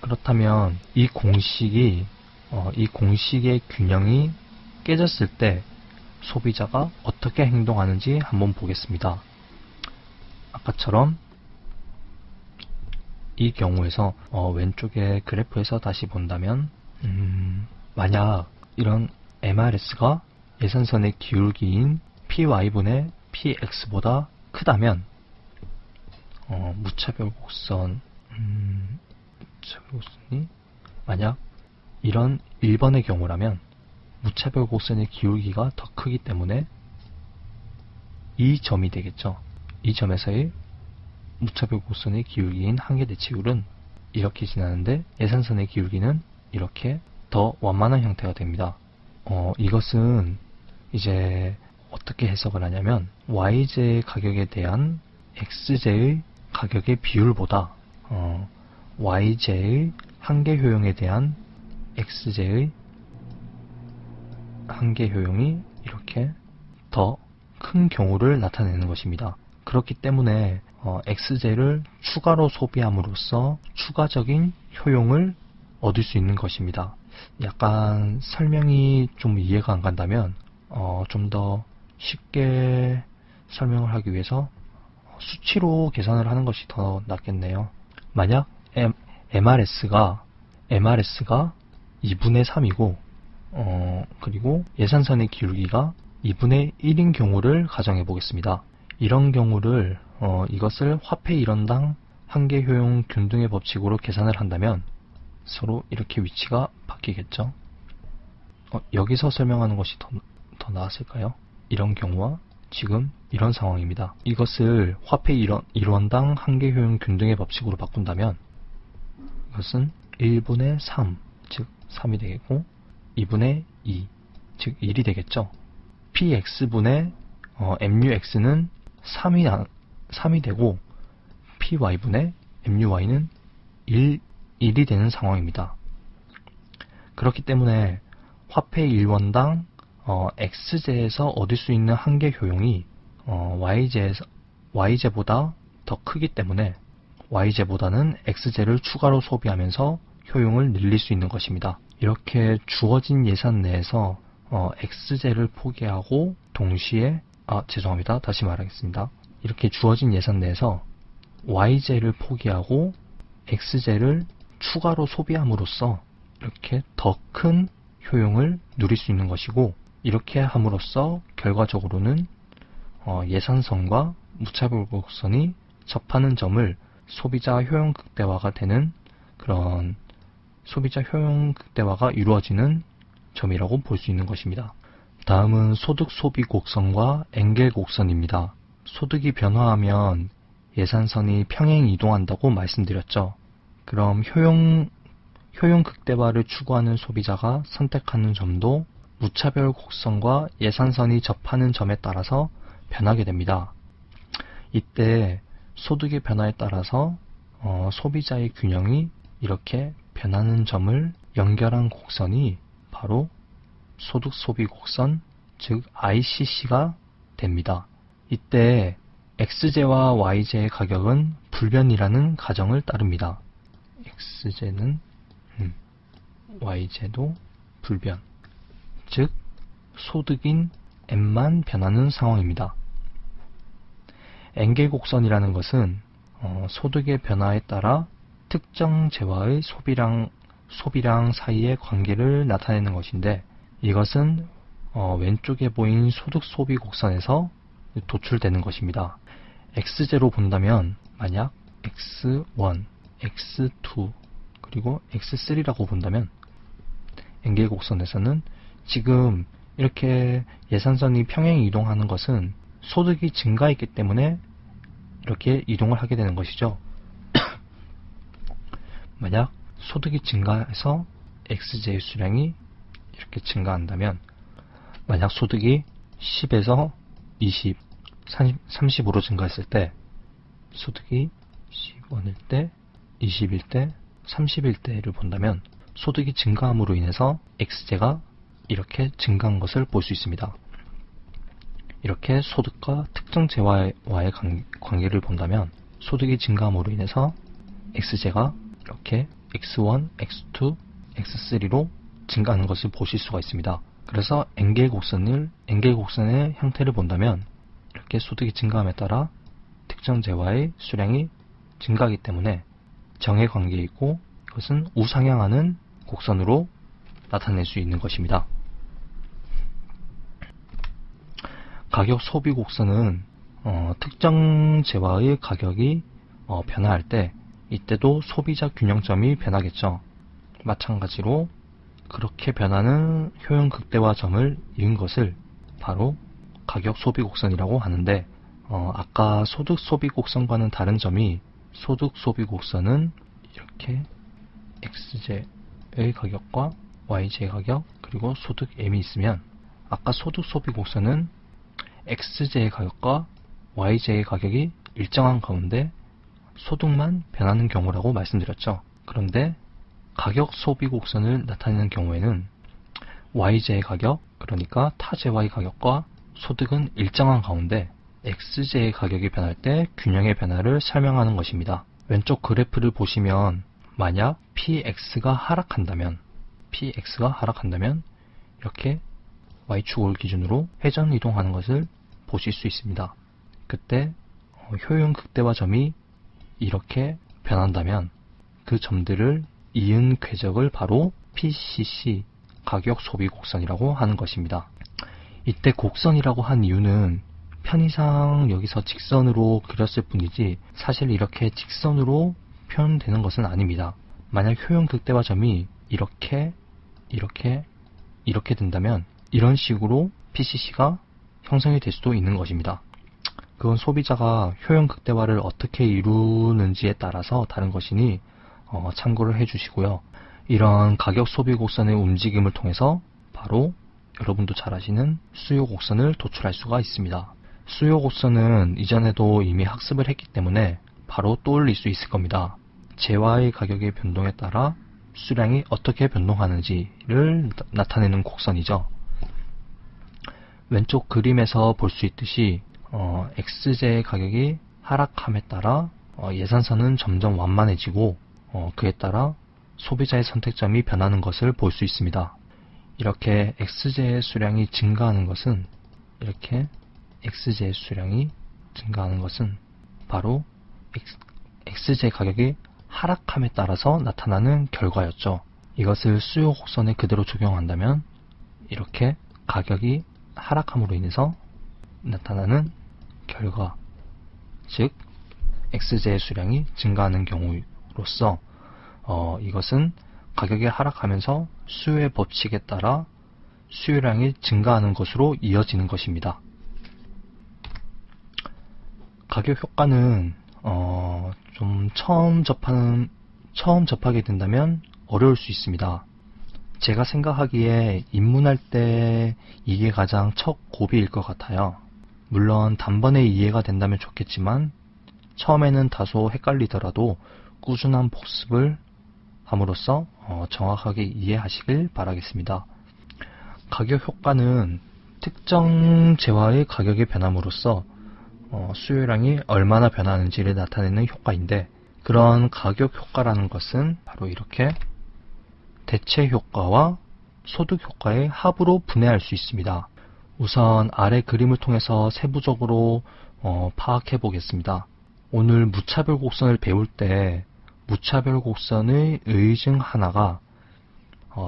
그렇다면 이 공식의 균형이 깨졌을 때 소비자가 어떻게 행동하는지 한번 보겠습니다. 아까처럼 이 경우에서 왼쪽에 그래프에서 다시 본다면, 만약 이런 MRS가 예산선의 기울기인 py분의 px보다 크다면 무차별 곡선이 만약 이런 1번의 경우라면 무차별 곡선의 기울기가 더 크기 때문에 이 점이 되겠죠. 이 점에서의 무차별 곡선의 기울기인 한계 대치율은 이렇게 지나는데, 예산선의 기울기는 이렇게 더 완만한 형태가 됩니다. 이것은 이제 어떻게 해석을 하냐면, y제의 가격에 대한 x제의 가격의 비율보다 y제의 한계 효용에 대한 x제의 한계 효용이 이렇게 더 큰 경우를 나타내는 것입니다. 그렇기 때문에 x제를 추가로 소비함으로써 추가적인 효용을 얻을 수 있는 것입니다. 약간 설명이 좀 이해가 안 간다면 좀 더 쉽게 설명을 하기 위해서 수치로 계산을 하는 것이 더 낫겠네요. 만약 MRS가 2분의 3이고 그리고 예산선의 기울기가 2분의 1인 경우를 가정해 보겠습니다. 이런 경우를 이것을 화폐 1원당 한계 효용 균등의 법칙으로 계산을 한다면 서로 이렇게 위치가 바뀌겠죠. 여기서 설명하는 것이 더 나았을까요? 이런 경우와 지금 이런 상황입니다. 이것을 화폐 1원당 한계 효용 균등의 법칙으로 바꾼다면 이것은 1분의 3, 즉 3이 되겠고 2분의 2, 즉 1이 되겠죠. px분의 mux는 3이 되고 py분의 muy는 1이 되는 상황입니다. 그렇기 때문에 화폐 1원당 x제에서 얻을 수 있는 한계 효용이 y제보다 더 크기 때문에 y제보다는 x제를 추가로 소비하면서 효용을 늘릴 수 있는 것입니다. 이렇게 주어진 예산 내에서 x제를 포기하고 동시에 죄송합니다. 다시 말하겠습니다. 이렇게 주어진 예산 내에서 y제를 포기하고 x제를 추가로 소비함으로써 이렇게 더 큰 효용을 누릴 수 있는 것이고, 이렇게 함으로써 결과적으로는 예산선과 무차별 곡선이 접하는 점을 소비자 효용 극대화가 되는 그런 소비자 효용 극대화가 이루어지는 점이라고 볼 수 있는 것입니다. 다음은 소득 소비 곡선과 엥겔 곡선입니다. 소득이 변화하면 예산선이 평행 이동한다고 말씀드렸죠. 그럼 효용 극대화를 추구하는 소비자가 선택하는 점도 무차별 곡선과 예산선이 접하는 점에 따라서 변하게 됩니다. 이때 소득의 변화에 따라서 소비자의 균형이 이렇게 변하는 점을 연결한 곡선이 바로 소득 소비 곡선, 즉 ICC가 됩니다. 이때 x제와 y제의 가격은 불변이라는 가정을 따릅니다. x제는 y제도 불변, 즉 소득인 m만 변하는 상황입니다. 엥겔 곡선이라는 것은 소득의 변화에 따라 특정 재화의 소비량 사이의 관계를 나타내는 것인데, 이것은 왼쪽에 보인 소득 소비 곡선에서 도출되는 것입니다. X제로 본다면 만약 X1, X2, 그리고 X3라고 본다면 엔겔 곡선에서는 지금 이렇게 예산선이 평행 이동하는 것은 소득이 증가했기 때문에 이렇게 이동을 하게 되는 것이죠. 만약 소득이 증가해서 X제의 수량이 이렇게 증가한다면, 만약 소득이 10에서 20, 35로 증가했을 때 소득이 10원일 때, 20일 때, 30일 때를 본다면 소득이 증가함으로 인해서 X제가 이렇게 증가한 것을 볼 수 있습니다. 이렇게 소득과 특정 재화와의 관계를 본다면 소득이 증가함으로 인해서 X제가 이렇게 X1, X2, X3로 증가하는 것을 보실 수가 있습니다. 그래서 엔겔 곡선의 형태를 본다면 이렇게 소득이 증가함에 따라 특정 재화의 수량이 증가하기 때문에 정의 관계이고, 이것은 우상향하는 곡선으로 나타낼 수 있는 것입니다. 가격 소비 곡선은 특정 재화의 가격이 변화할 때 이때도 소비자 균형점이 변하겠죠. 마찬가지로 그렇게 변하는 효용 극대화점을 이은 것을 바로 가격 소비 곡선이라고 하는데, 아까 소득 소비 곡선과는 다른 점이, 소득 소비 곡선은 이렇게 X제의 가격과 Y제의 가격, 그리고 소득 M이 있으면, 아까 소득 소비 곡선은 X제의 가격과 Y제의 가격이 일정한 가운데 소득만 변하는 경우라고 말씀드렸죠. 그런데 가격 소비 곡선을 나타내는 경우에는 Y제의 가격, 그러니까 타재와의 가격과 소득은 일정한 가운데 X제의 가격이 변할 때 균형의 변화를 설명하는 것입니다. 왼쪽 그래프를 보시면 만약 PX가 하락한다면 이렇게 Y축을 기준으로 회전 이동하는 것을 보실 수 있습니다. 그때 효용 극대화점이 이렇게 변한다면 그 점들을 이은 궤적을 바로 PCC, 가격 소비 곡선이라고 하는 것입니다. 이때 곡선이라고 한 이유는 편의상 여기서 직선으로 그렸을 뿐이지 사실 이렇게 직선으로 표현되는 것은 아닙니다. 만약 효용 극대화점이 이렇게 된다면 이런 식으로 PCC가 형성이 될 수도 있는 것입니다. 그건 소비자가 효용 극대화를 어떻게 이루는지에 따라서 다른 것이니 참고를 해주시고요. 이런 가격 소비 곡선의 움직임을 통해서 바로 여러분도 잘 아시는 수요 곡선을 도출할 수가 있습니다. 수요 곡선은 이전에도 이미 학습을 했기 때문에 바로 떠올릴 수 있을 겁니다. 재화의 가격의 변동에 따라 수량이 어떻게 변동하는지를 나타내는 곡선이죠. 왼쪽 그림에서 볼 수 있듯이 X제의 가격이 하락함에 따라 예산선은 점점 완만해지고 그에 따라 소비자의 선택점이 변하는 것을 볼 수 있습니다. 이렇게 X제의 수량이 증가하는 것은 바로 X제 가격이 하락함에 따라서 나타나는 결과였죠. 이것을 수요 곡선에 그대로 적용한다면 이렇게 가격이 하락함으로 인해서 나타나는 결과, 즉 X제의 수량이 증가하는 경우로서 이것은 가격이 하락하면서 수요의 법칙에 따라 수요량이 증가하는 것으로 이어지는 것입니다. 가격 효과는 좀 처음 접하게 된다면 어려울 수 있습니다. 제가 생각하기에 입문할 때 이게 가장 첫 고비일 것 같아요. 물론 단번에 이해가 된다면 좋겠지만 처음에는 다소 헷갈리더라도 꾸준한 복습을 함으로써 정확하게 이해하시길 바라겠습니다. 가격 효과는 특정 재화의 가격의 변함으로써 수요량이 얼마나 변하는지를 나타내는 효과인데, 그런 가격 효과라는 것은 바로 이렇게 대체 효과와 소득 효과의 합으로 분해할 수 있습니다. 우선 아래 그림을 통해서 세부적으로 파악해 보겠습니다. 오늘 무차별 곡선을 배울 때 무차별 곡선의 의 중 하나가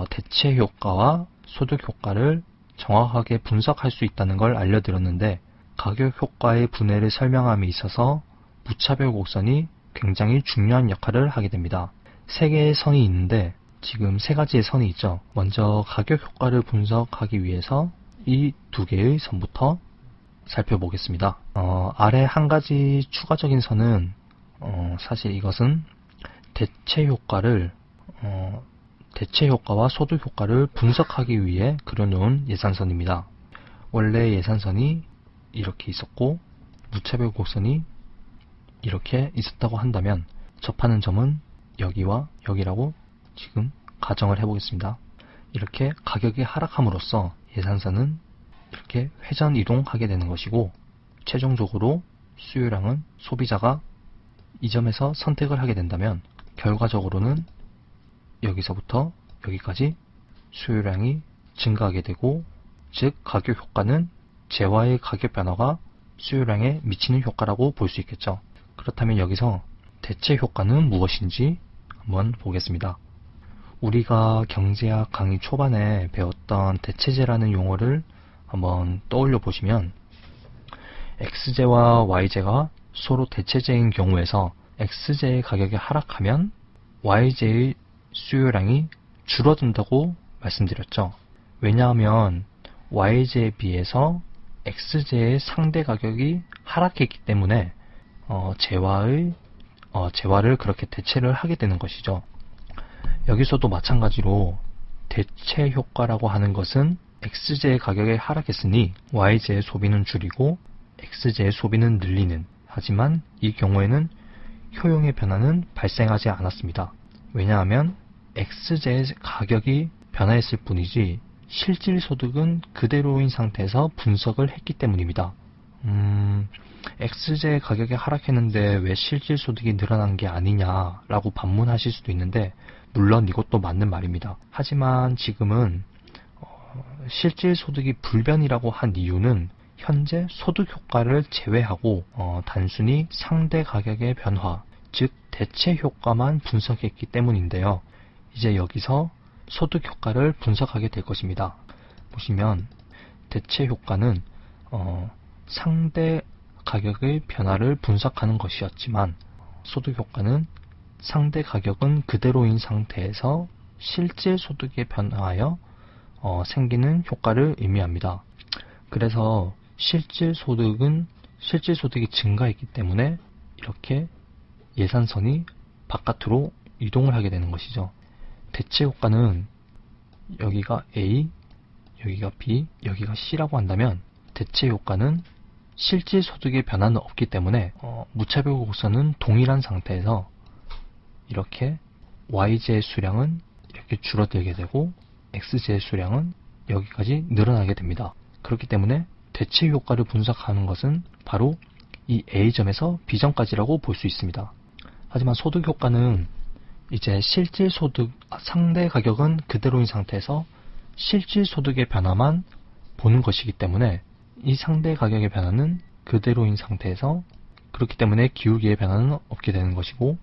대체 효과와 소득 효과를 정확하게 분석할 수 있다는 걸 알려드렸는데, 가격 효과의 분해를 설명함에 있어서 무차별 곡선이 굉장히 중요한 역할을 하게 됩니다. 세 개의 선이 있는데 지금 세 가지의 선이 있죠. 먼저 가격 효과를 분석하기 위해서 이 두 개의 선부터 살펴보겠습니다. 아래 한 가지 추가적인 선은 사실 이것은 대체 효과와 소득 효과를 분석하기 위해 그려놓은 예산선입니다. 원래 예산선이 이렇게 있었고 무차별 곡선이 이렇게 있었다고 한다면 접하는 점은 여기와 여기라고 지금 가정을 해보겠습니다. 이렇게 가격이 하락함으로써 예산선은 이렇게 회전 이동하게 되는 것이고, 최종적으로 수요량은 소비자가 이 점에서 선택을 하게 된다면 결과적으로는 여기서부터 여기까지 수요량이 증가하게 되고, 즉 가격 효과는 재화의 가격 변화가 수요량에 미치는 효과라고 볼 수 있겠죠. 그렇다면 여기서 대체 효과는 무엇인지 한번 보겠습니다. 우리가 경제학 강의 초반에 배웠던 대체제라는 용어를 한번 떠올려 보시면, X제와 Y제가 서로 대체제인 경우에서 X제의 가격이 하락하면 Y제의 수요량이 줄어든다고 말씀드렸죠. 왜냐하면 Y제에 비해서 X제의 상대 가격이 하락했기 때문에 재화를 그렇게 대체를 하게 되는 것이죠. 여기서도 마찬가지로 대체 효과라고 하는 것은 X제의 가격이 하락했으니 Y제의 소비는 줄이고 X제의 소비는 늘리는, 하지만 이 경우에는 효용의 변화는 발생하지 않았습니다. 왜냐하면 X제의 가격이 변화했을 뿐이지 실질 소득은 그대로인 상태에서 분석을 했기 때문입니다. X제의 가격이 하락했는데 왜 실질 소득이 늘어난 게 아니냐라고 반문하실 수도 있는데, 물론 이것도 맞는 말입니다. 하지만 지금은 실질 소득이 불변이라고 한 이유는 현재 소득 효과를 제외하고 단순히 상대 가격의 변화, 즉 대체 효과만 분석했기 때문인데요. 이제 여기서 소득 효과를 분석하게 될 것입니다. 보시면 대체 효과는 상대 가격의 변화를 분석하는 것이었지만, 소득 효과는 상대 가격은 그대로인 상태에서 실질 소득에 변화하여 생기는 효과를 의미합니다. 그래서 실질 소득이 증가했기 때문에 이렇게 예산선이 바깥으로 이동을 하게 되는 것이죠. 대체 효과는 여기가 A, 여기가 B, 여기가 C라고 한다면 대체 효과는 실질 소득의 변화는 없기 때문에 무차별 곡선은 동일한 상태에서 이렇게 Y제의 수량은 이렇게 줄어들게 되고 X제의 수량은 여기까지 늘어나게 됩니다. 그렇기 때문에 대체 효과를 분석하는 것은 바로 이 A점에서 B점까지라고 볼 수 있습니다. 하지만 소득 효과는 이제 실질 소득, 상대 가격은 그대로인 상태에서 실질 소득의 변화만 보는 것이기 때문에 이 상대 가격의 변화는 그대로인 상태에서, 그렇기 때문에 기울기의 변화는 없게 되는 것이고,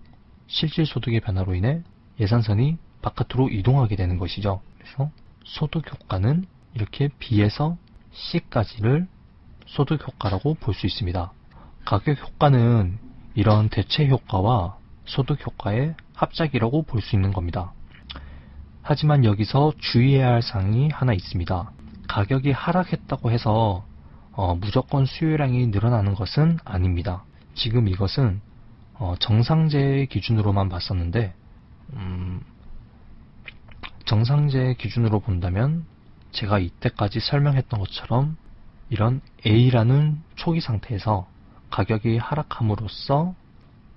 실질 소득의 변화로 인해 예산선이 바깥으로 이동하게 되는 것이죠. 그래서 소득 효과는 이렇게 B에서 C까지를 소득 효과라고 볼 수 있습니다. 가격 효과는 이런 대체 효과와 소득 효과의 합작이라고 볼 수 있는 겁니다. 하지만 여기서 주의해야 할 사항이 하나 있습니다. 가격이 하락했다고 해서 무조건 수요량이 늘어나는 것은 아닙니다. 지금 이것은 정상제의 기준으로만 봤었는데, 정상제의 기준으로 본다면 제가 이때까지 설명했던 것처럼 이런 A라는 초기 상태에서 가격이 하락함으로써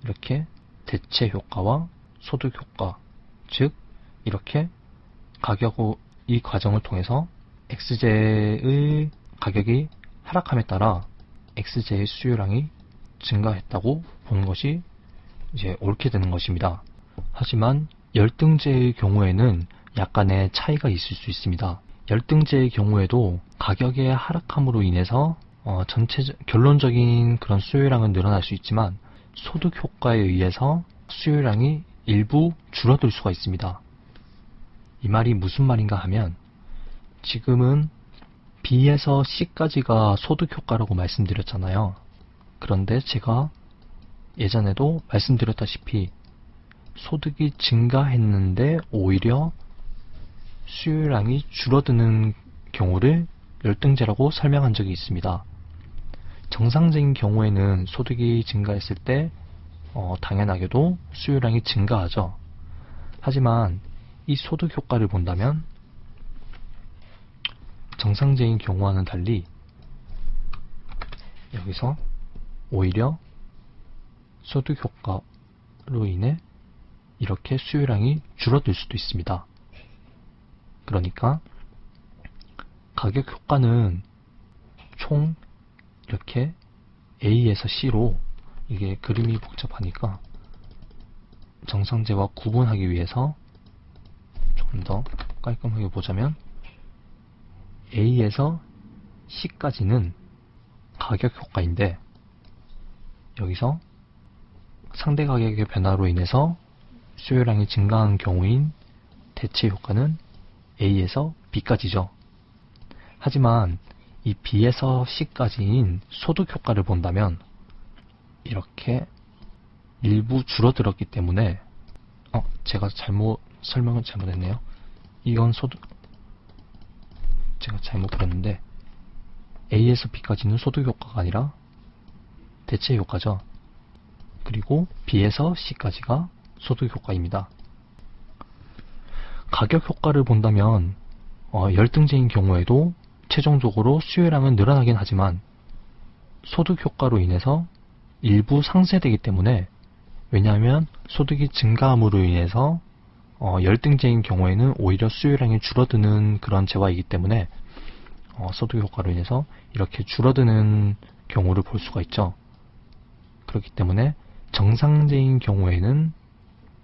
이렇게 대체 효과와 소득 효과, 즉 이렇게 이 과정을 통해서 X제의 가격이 하락함에 따라 X제의 수요량이 증가했다고 보는 것이 이제 옳게 되는 것입니다. 하지만 열등제의 경우에는 약간의 차이가 있을 수 있습니다. 열등제의 경우에도 가격의 하락함으로 인해서 결론적인 그런 수요량은 늘어날 수 있지만, 소득 효과에 의해서 수요량이 일부 줄어들 수가 있습니다. 이 말이 무슨 말인가 하면 지금은 B에서 C까지가 소득 효과라고 말씀드렸잖아요. 그런데 제가 예전에도 말씀드렸다시피 소득이 증가했는데 오히려 수요량이 줄어드는 경우를 열등제라고 설명한 적이 있습니다. 정상적인 경우에는 소득이 증가했을 때 당연하게도 수요량이 증가하죠. 하지만 이 소득 효과를 본다면 정상적인 경우와는 달리 여기서 오히려 소득 효과로 인해 이렇게 수요량이 줄어들 수도 있습니다. 그러니까 가격 효과는 총 이렇게 A에서 C로, 이게 그림이 복잡하니까 정상제와 구분하기 위해서 좀 더 깔끔하게 보자면 A에서 C까지는 가격 효과인데 여기서 상대 가격의 변화로 인해서 수요량이 증가한 경우인 대체 효과는 A에서 B까지죠. 하지만 이 B에서 C까지인 소득 효과를 본다면 이렇게 일부 줄어들었기 때문에 제가 설명을 잘못했네요. 이건 제가 잘못 그렸는데 A에서 B까지는 소득 효과가 아니라 대체 효과죠. 그리고 B에서 C까지가 소득 효과입니다. 가격 효과를 본다면 열등제인 경우에도 최종적으로 수요량은 늘어나긴 하지만 소득 효과로 인해서 일부 상쇄되기 때문에, 왜냐하면 소득이 증가함으로 인해서 열등제인 경우에는 오히려 수요량이 줄어드는 그런 재화이기 때문에 소득 효과로 인해서 이렇게 줄어드는 경우를 볼 수가 있죠. 그렇기 때문에 정상제인 경우에는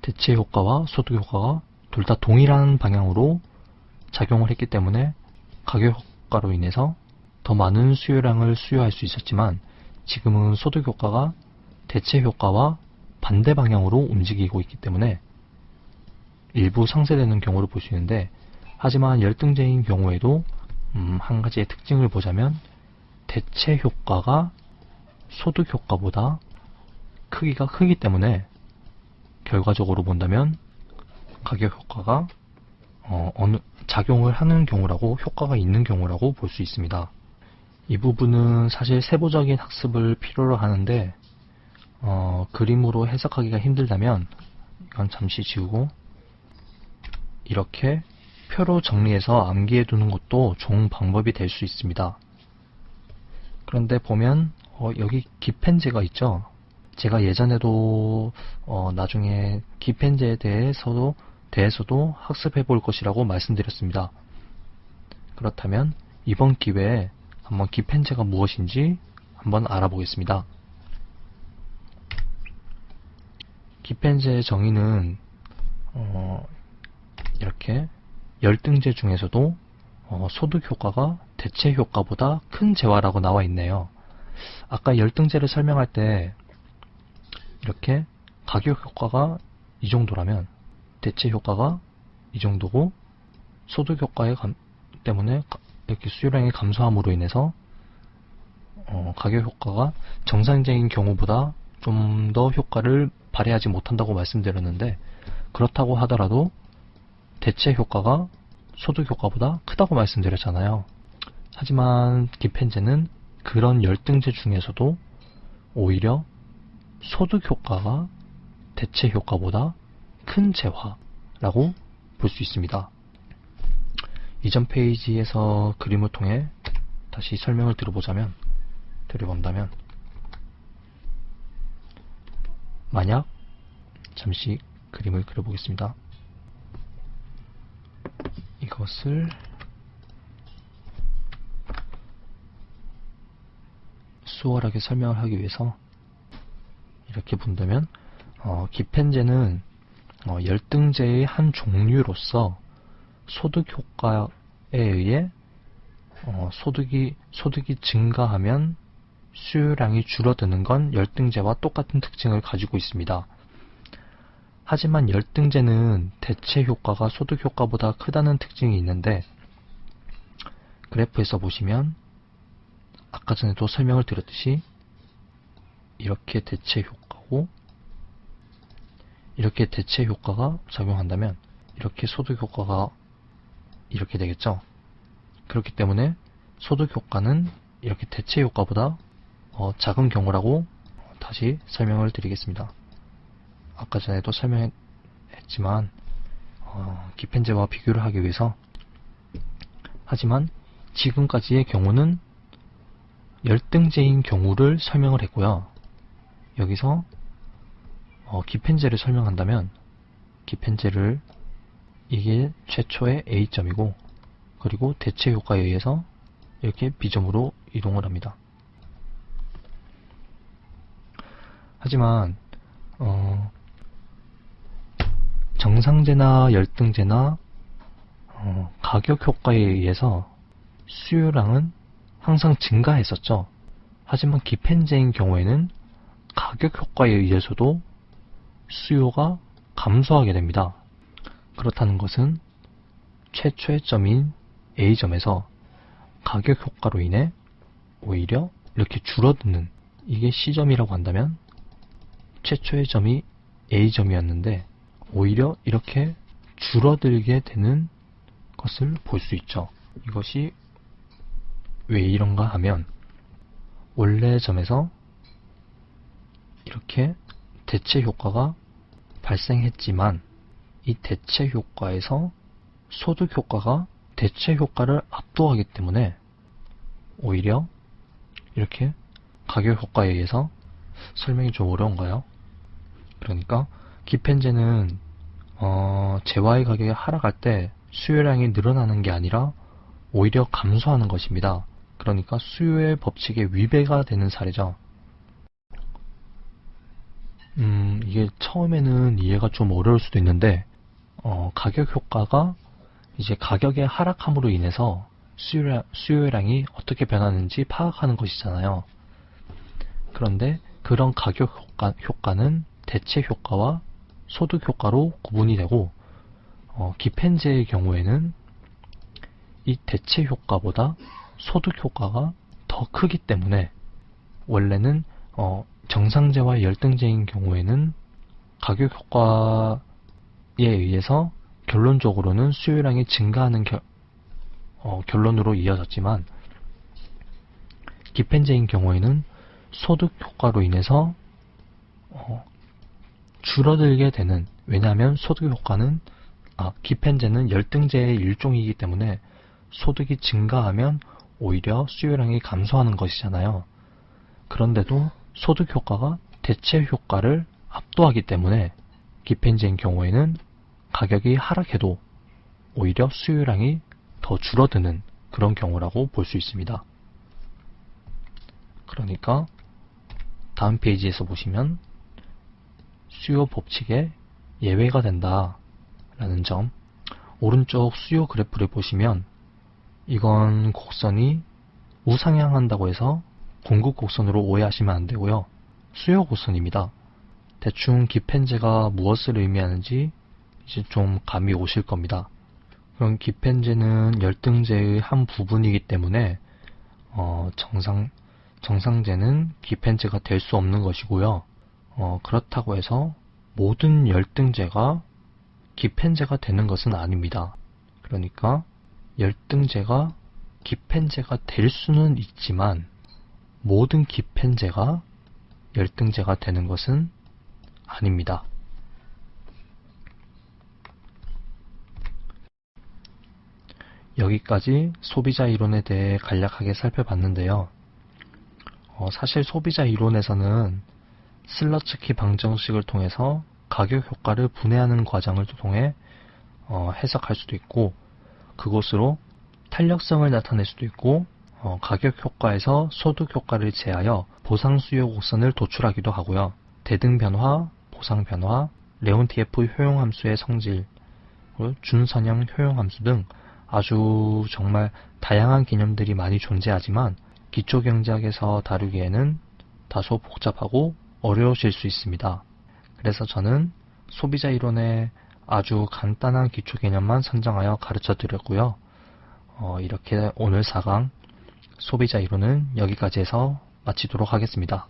대체 효과와 소득 효과가 둘 다 동일한 방향으로 작용을 했기 때문에 가격 효과로 인해서 더 많은 수요량을 수요할 수 있었지만 지금은 소득 효과가 대체 효과와 반대 방향으로 움직이고 있기 때문에 일부 상쇄되는 경우를 볼 수 있는데, 하지만 열등제인 경우에도 한 가지의 특징을 보자면 대체 효과가 소득 효과보다 크기가 크기 때문에 결과적으로 본다면 가격 효과가 어느 작용을 하는 경우라고, 효과가 있는 경우라고 볼 수 있습니다. 이 부분은 사실 세부적인 학습을 필요로 하는데 그림으로 해석하기가 힘들다면 이건 잠시 지우고 이렇게 표로 정리해서 암기해 두는 것도 좋은 방법이 될 수 있습니다. 그런데 보면 여기 기펜제가 있죠. 제가 예전에도 나중에 기펜제에 대해서도 학습해 볼 것이라고 말씀드렸습니다. 그렇다면 이번 기회에 한번 기펜제가 무엇인지 한번 알아보겠습니다. 기펜제의 정의는 이렇게 열등제 중에서도 소득 효과가 대체 효과보다 큰 재화라고 나와 있네요. 아까 열등제를 설명할 때 이렇게 가격 효과가 이 정도라면 대체 효과가 이 정도고, 소득 효과에 때문에 이렇게 수요량이 감소함으로 인해서 가격 효과가 정상적인 경우보다 좀 더 효과를 발휘하지 못한다고 말씀드렸는데, 그렇다고 하더라도 대체 효과가 소득 효과보다 크다고 말씀드렸잖아요. 하지만 기펜제는 그런 열등제 중에서도 오히려 소득 효과가 대체 효과보다 큰 재화라고 볼 수 있습니다. 이전 페이지에서 그림을 통해 다시 설명을 드려본다면 만약 잠시 그림을 그려보겠습니다. 이것을 수월하게 설명을 하기 위해서 이렇게 본다면 기펜제는 열등제의 한 종류로서 소득 효과에 의해 소득이 증가하면 수요량이 줄어드는 건 열등제와 똑같은 특징을 가지고 있습니다. 하지만 열등제는 대체 효과가 소득 효과보다 크다는 특징이 있는데, 그래프에서 보시면 아까 전에도 설명을 드렸듯이 이렇게 대체 효과고, 이렇게 대체 효과가 작용한다면 이렇게 소득 효과가 이렇게 되겠죠. 그렇기 때문에 소득 효과는 이렇게 대체 효과보다 작은 경우라고 다시 설명을 드리겠습니다. 아까 전에도 설명했지만 기펜제와 비교를 하기 위해서. 하지만 지금까지의 경우는 열등제인 경우를 설명을 했고요. 여기서 기펜제를 설명한다면, 기펜제를 이게 최초의 A점이고, 그리고 대체 효과에 의해서 이렇게 B점으로 이동을 합니다. 하지만 정상제나 열등제나 가격 효과에 의해서 수요량은 항상 증가했었죠. 하지만 기펜제인 경우에는 가격 효과에 의해서도 수요가 감소하게 됩니다. 그렇다는 것은 최초의 점인 A점에서 가격 효과로 인해 오히려 이렇게 줄어드는, 이게 C점이라고 한다면 최초의 점이 A점이었는데 오히려 이렇게 줄어들게 되는 것을 볼 수 있죠. 이것이 왜 이런가 하면, 원래 점에서 이렇게 대체 효과가 발생했지만 이 대체 효과에서 소득 효과가 대체 효과를 압도하기 때문에 오히려 이렇게 가격 효과에 의해서, 설명이 좀 어려운가요? 그러니까 기펜제는 재화의 가격이 하락할 때 수요량이 늘어나는 게 아니라 오히려 감소하는 것입니다. 그러니까 수요의 법칙에 위배가 되는 사례죠. 이게 처음에는 이해가 좀 어려울 수도 있는데, 가격 효과가 이제 가격의 하락함으로 인해서 수요량이 어떻게 변하는지 파악하는 것이잖아요. 그런데 그런 가격 효과는 대체 효과와 소득 효과로 구분이 되고, 기펜제의 경우에는 이 대체 효과보다 소득 효과가 더 크기 때문에, 원래는 정상제와 열등제인 경우에는 가격 효과에 의해서 결론적으로는 수요량이 증가하는 결론으로 이어졌지만, 기펜제인 경우에는 소득 효과로 인해서 줄어들게 되는, 왜냐하면 소득 효과는 기펜제는 열등제의 일종이기 때문에 소득이 증가하면 오히려 수요량이 감소하는 것이잖아요. 그런데도 소득 효과가 대체 효과를 압도하기 때문에 기펜제인 경우에는 가격이 하락해도 오히려 수요량이 더 줄어드는 그런 경우라고 볼 수 있습니다. 그러니까 다음 페이지에서 보시면 수요 법칙에 예외가 된다 라는 점, 오른쪽 수요 그래프를 보시면 이건 곡선이 우상향한다고 해서 공급 곡선으로 오해하시면 안 되고요. 수요 곡선입니다. 대충 기펜제가 무엇을 의미하는지 이제 좀 감이 오실 겁니다. 그럼 기펜제는 열등제의 한 부분이기 때문에 정상제는 기펜제가 될 수 없는 것이고요. 그렇다고 해서 모든 열등제가 기펜제가 되는 것은 아닙니다. 그러니까 열등제가 기펜제가 될 수는 있지만 모든 기펜제가 열등제가 되는 것은 아닙니다. 여기까지 소비자 이론에 대해 간략하게 살펴봤는데요. 사실 소비자 이론에서는 슬러츠키 방정식을 통해서 가격 효과를 분해하는 과정을 통해 해석할 수도 있고, 그것으로 탄력성을 나타낼 수도 있고, 가격 효과에서 소득 효과를 제하여 보상 수요 곡선을 도출하기도 하고요. 대등 변화, 보상 변화, 레온티에프 효용함수의 성질, 준선형 효용함수 등 아주 정말 다양한 개념들이 많이 존재하지만 기초경제학에서 다루기에는 다소 복잡하고 어려우실 수 있습니다. 그래서 저는 소비자 이론의 아주 간단한 기초 개념만 선정하여 가르쳐 드렸고요. 이렇게 오늘 4강 소비자 이론은 여기까지 해서 마치도록 하겠습니다.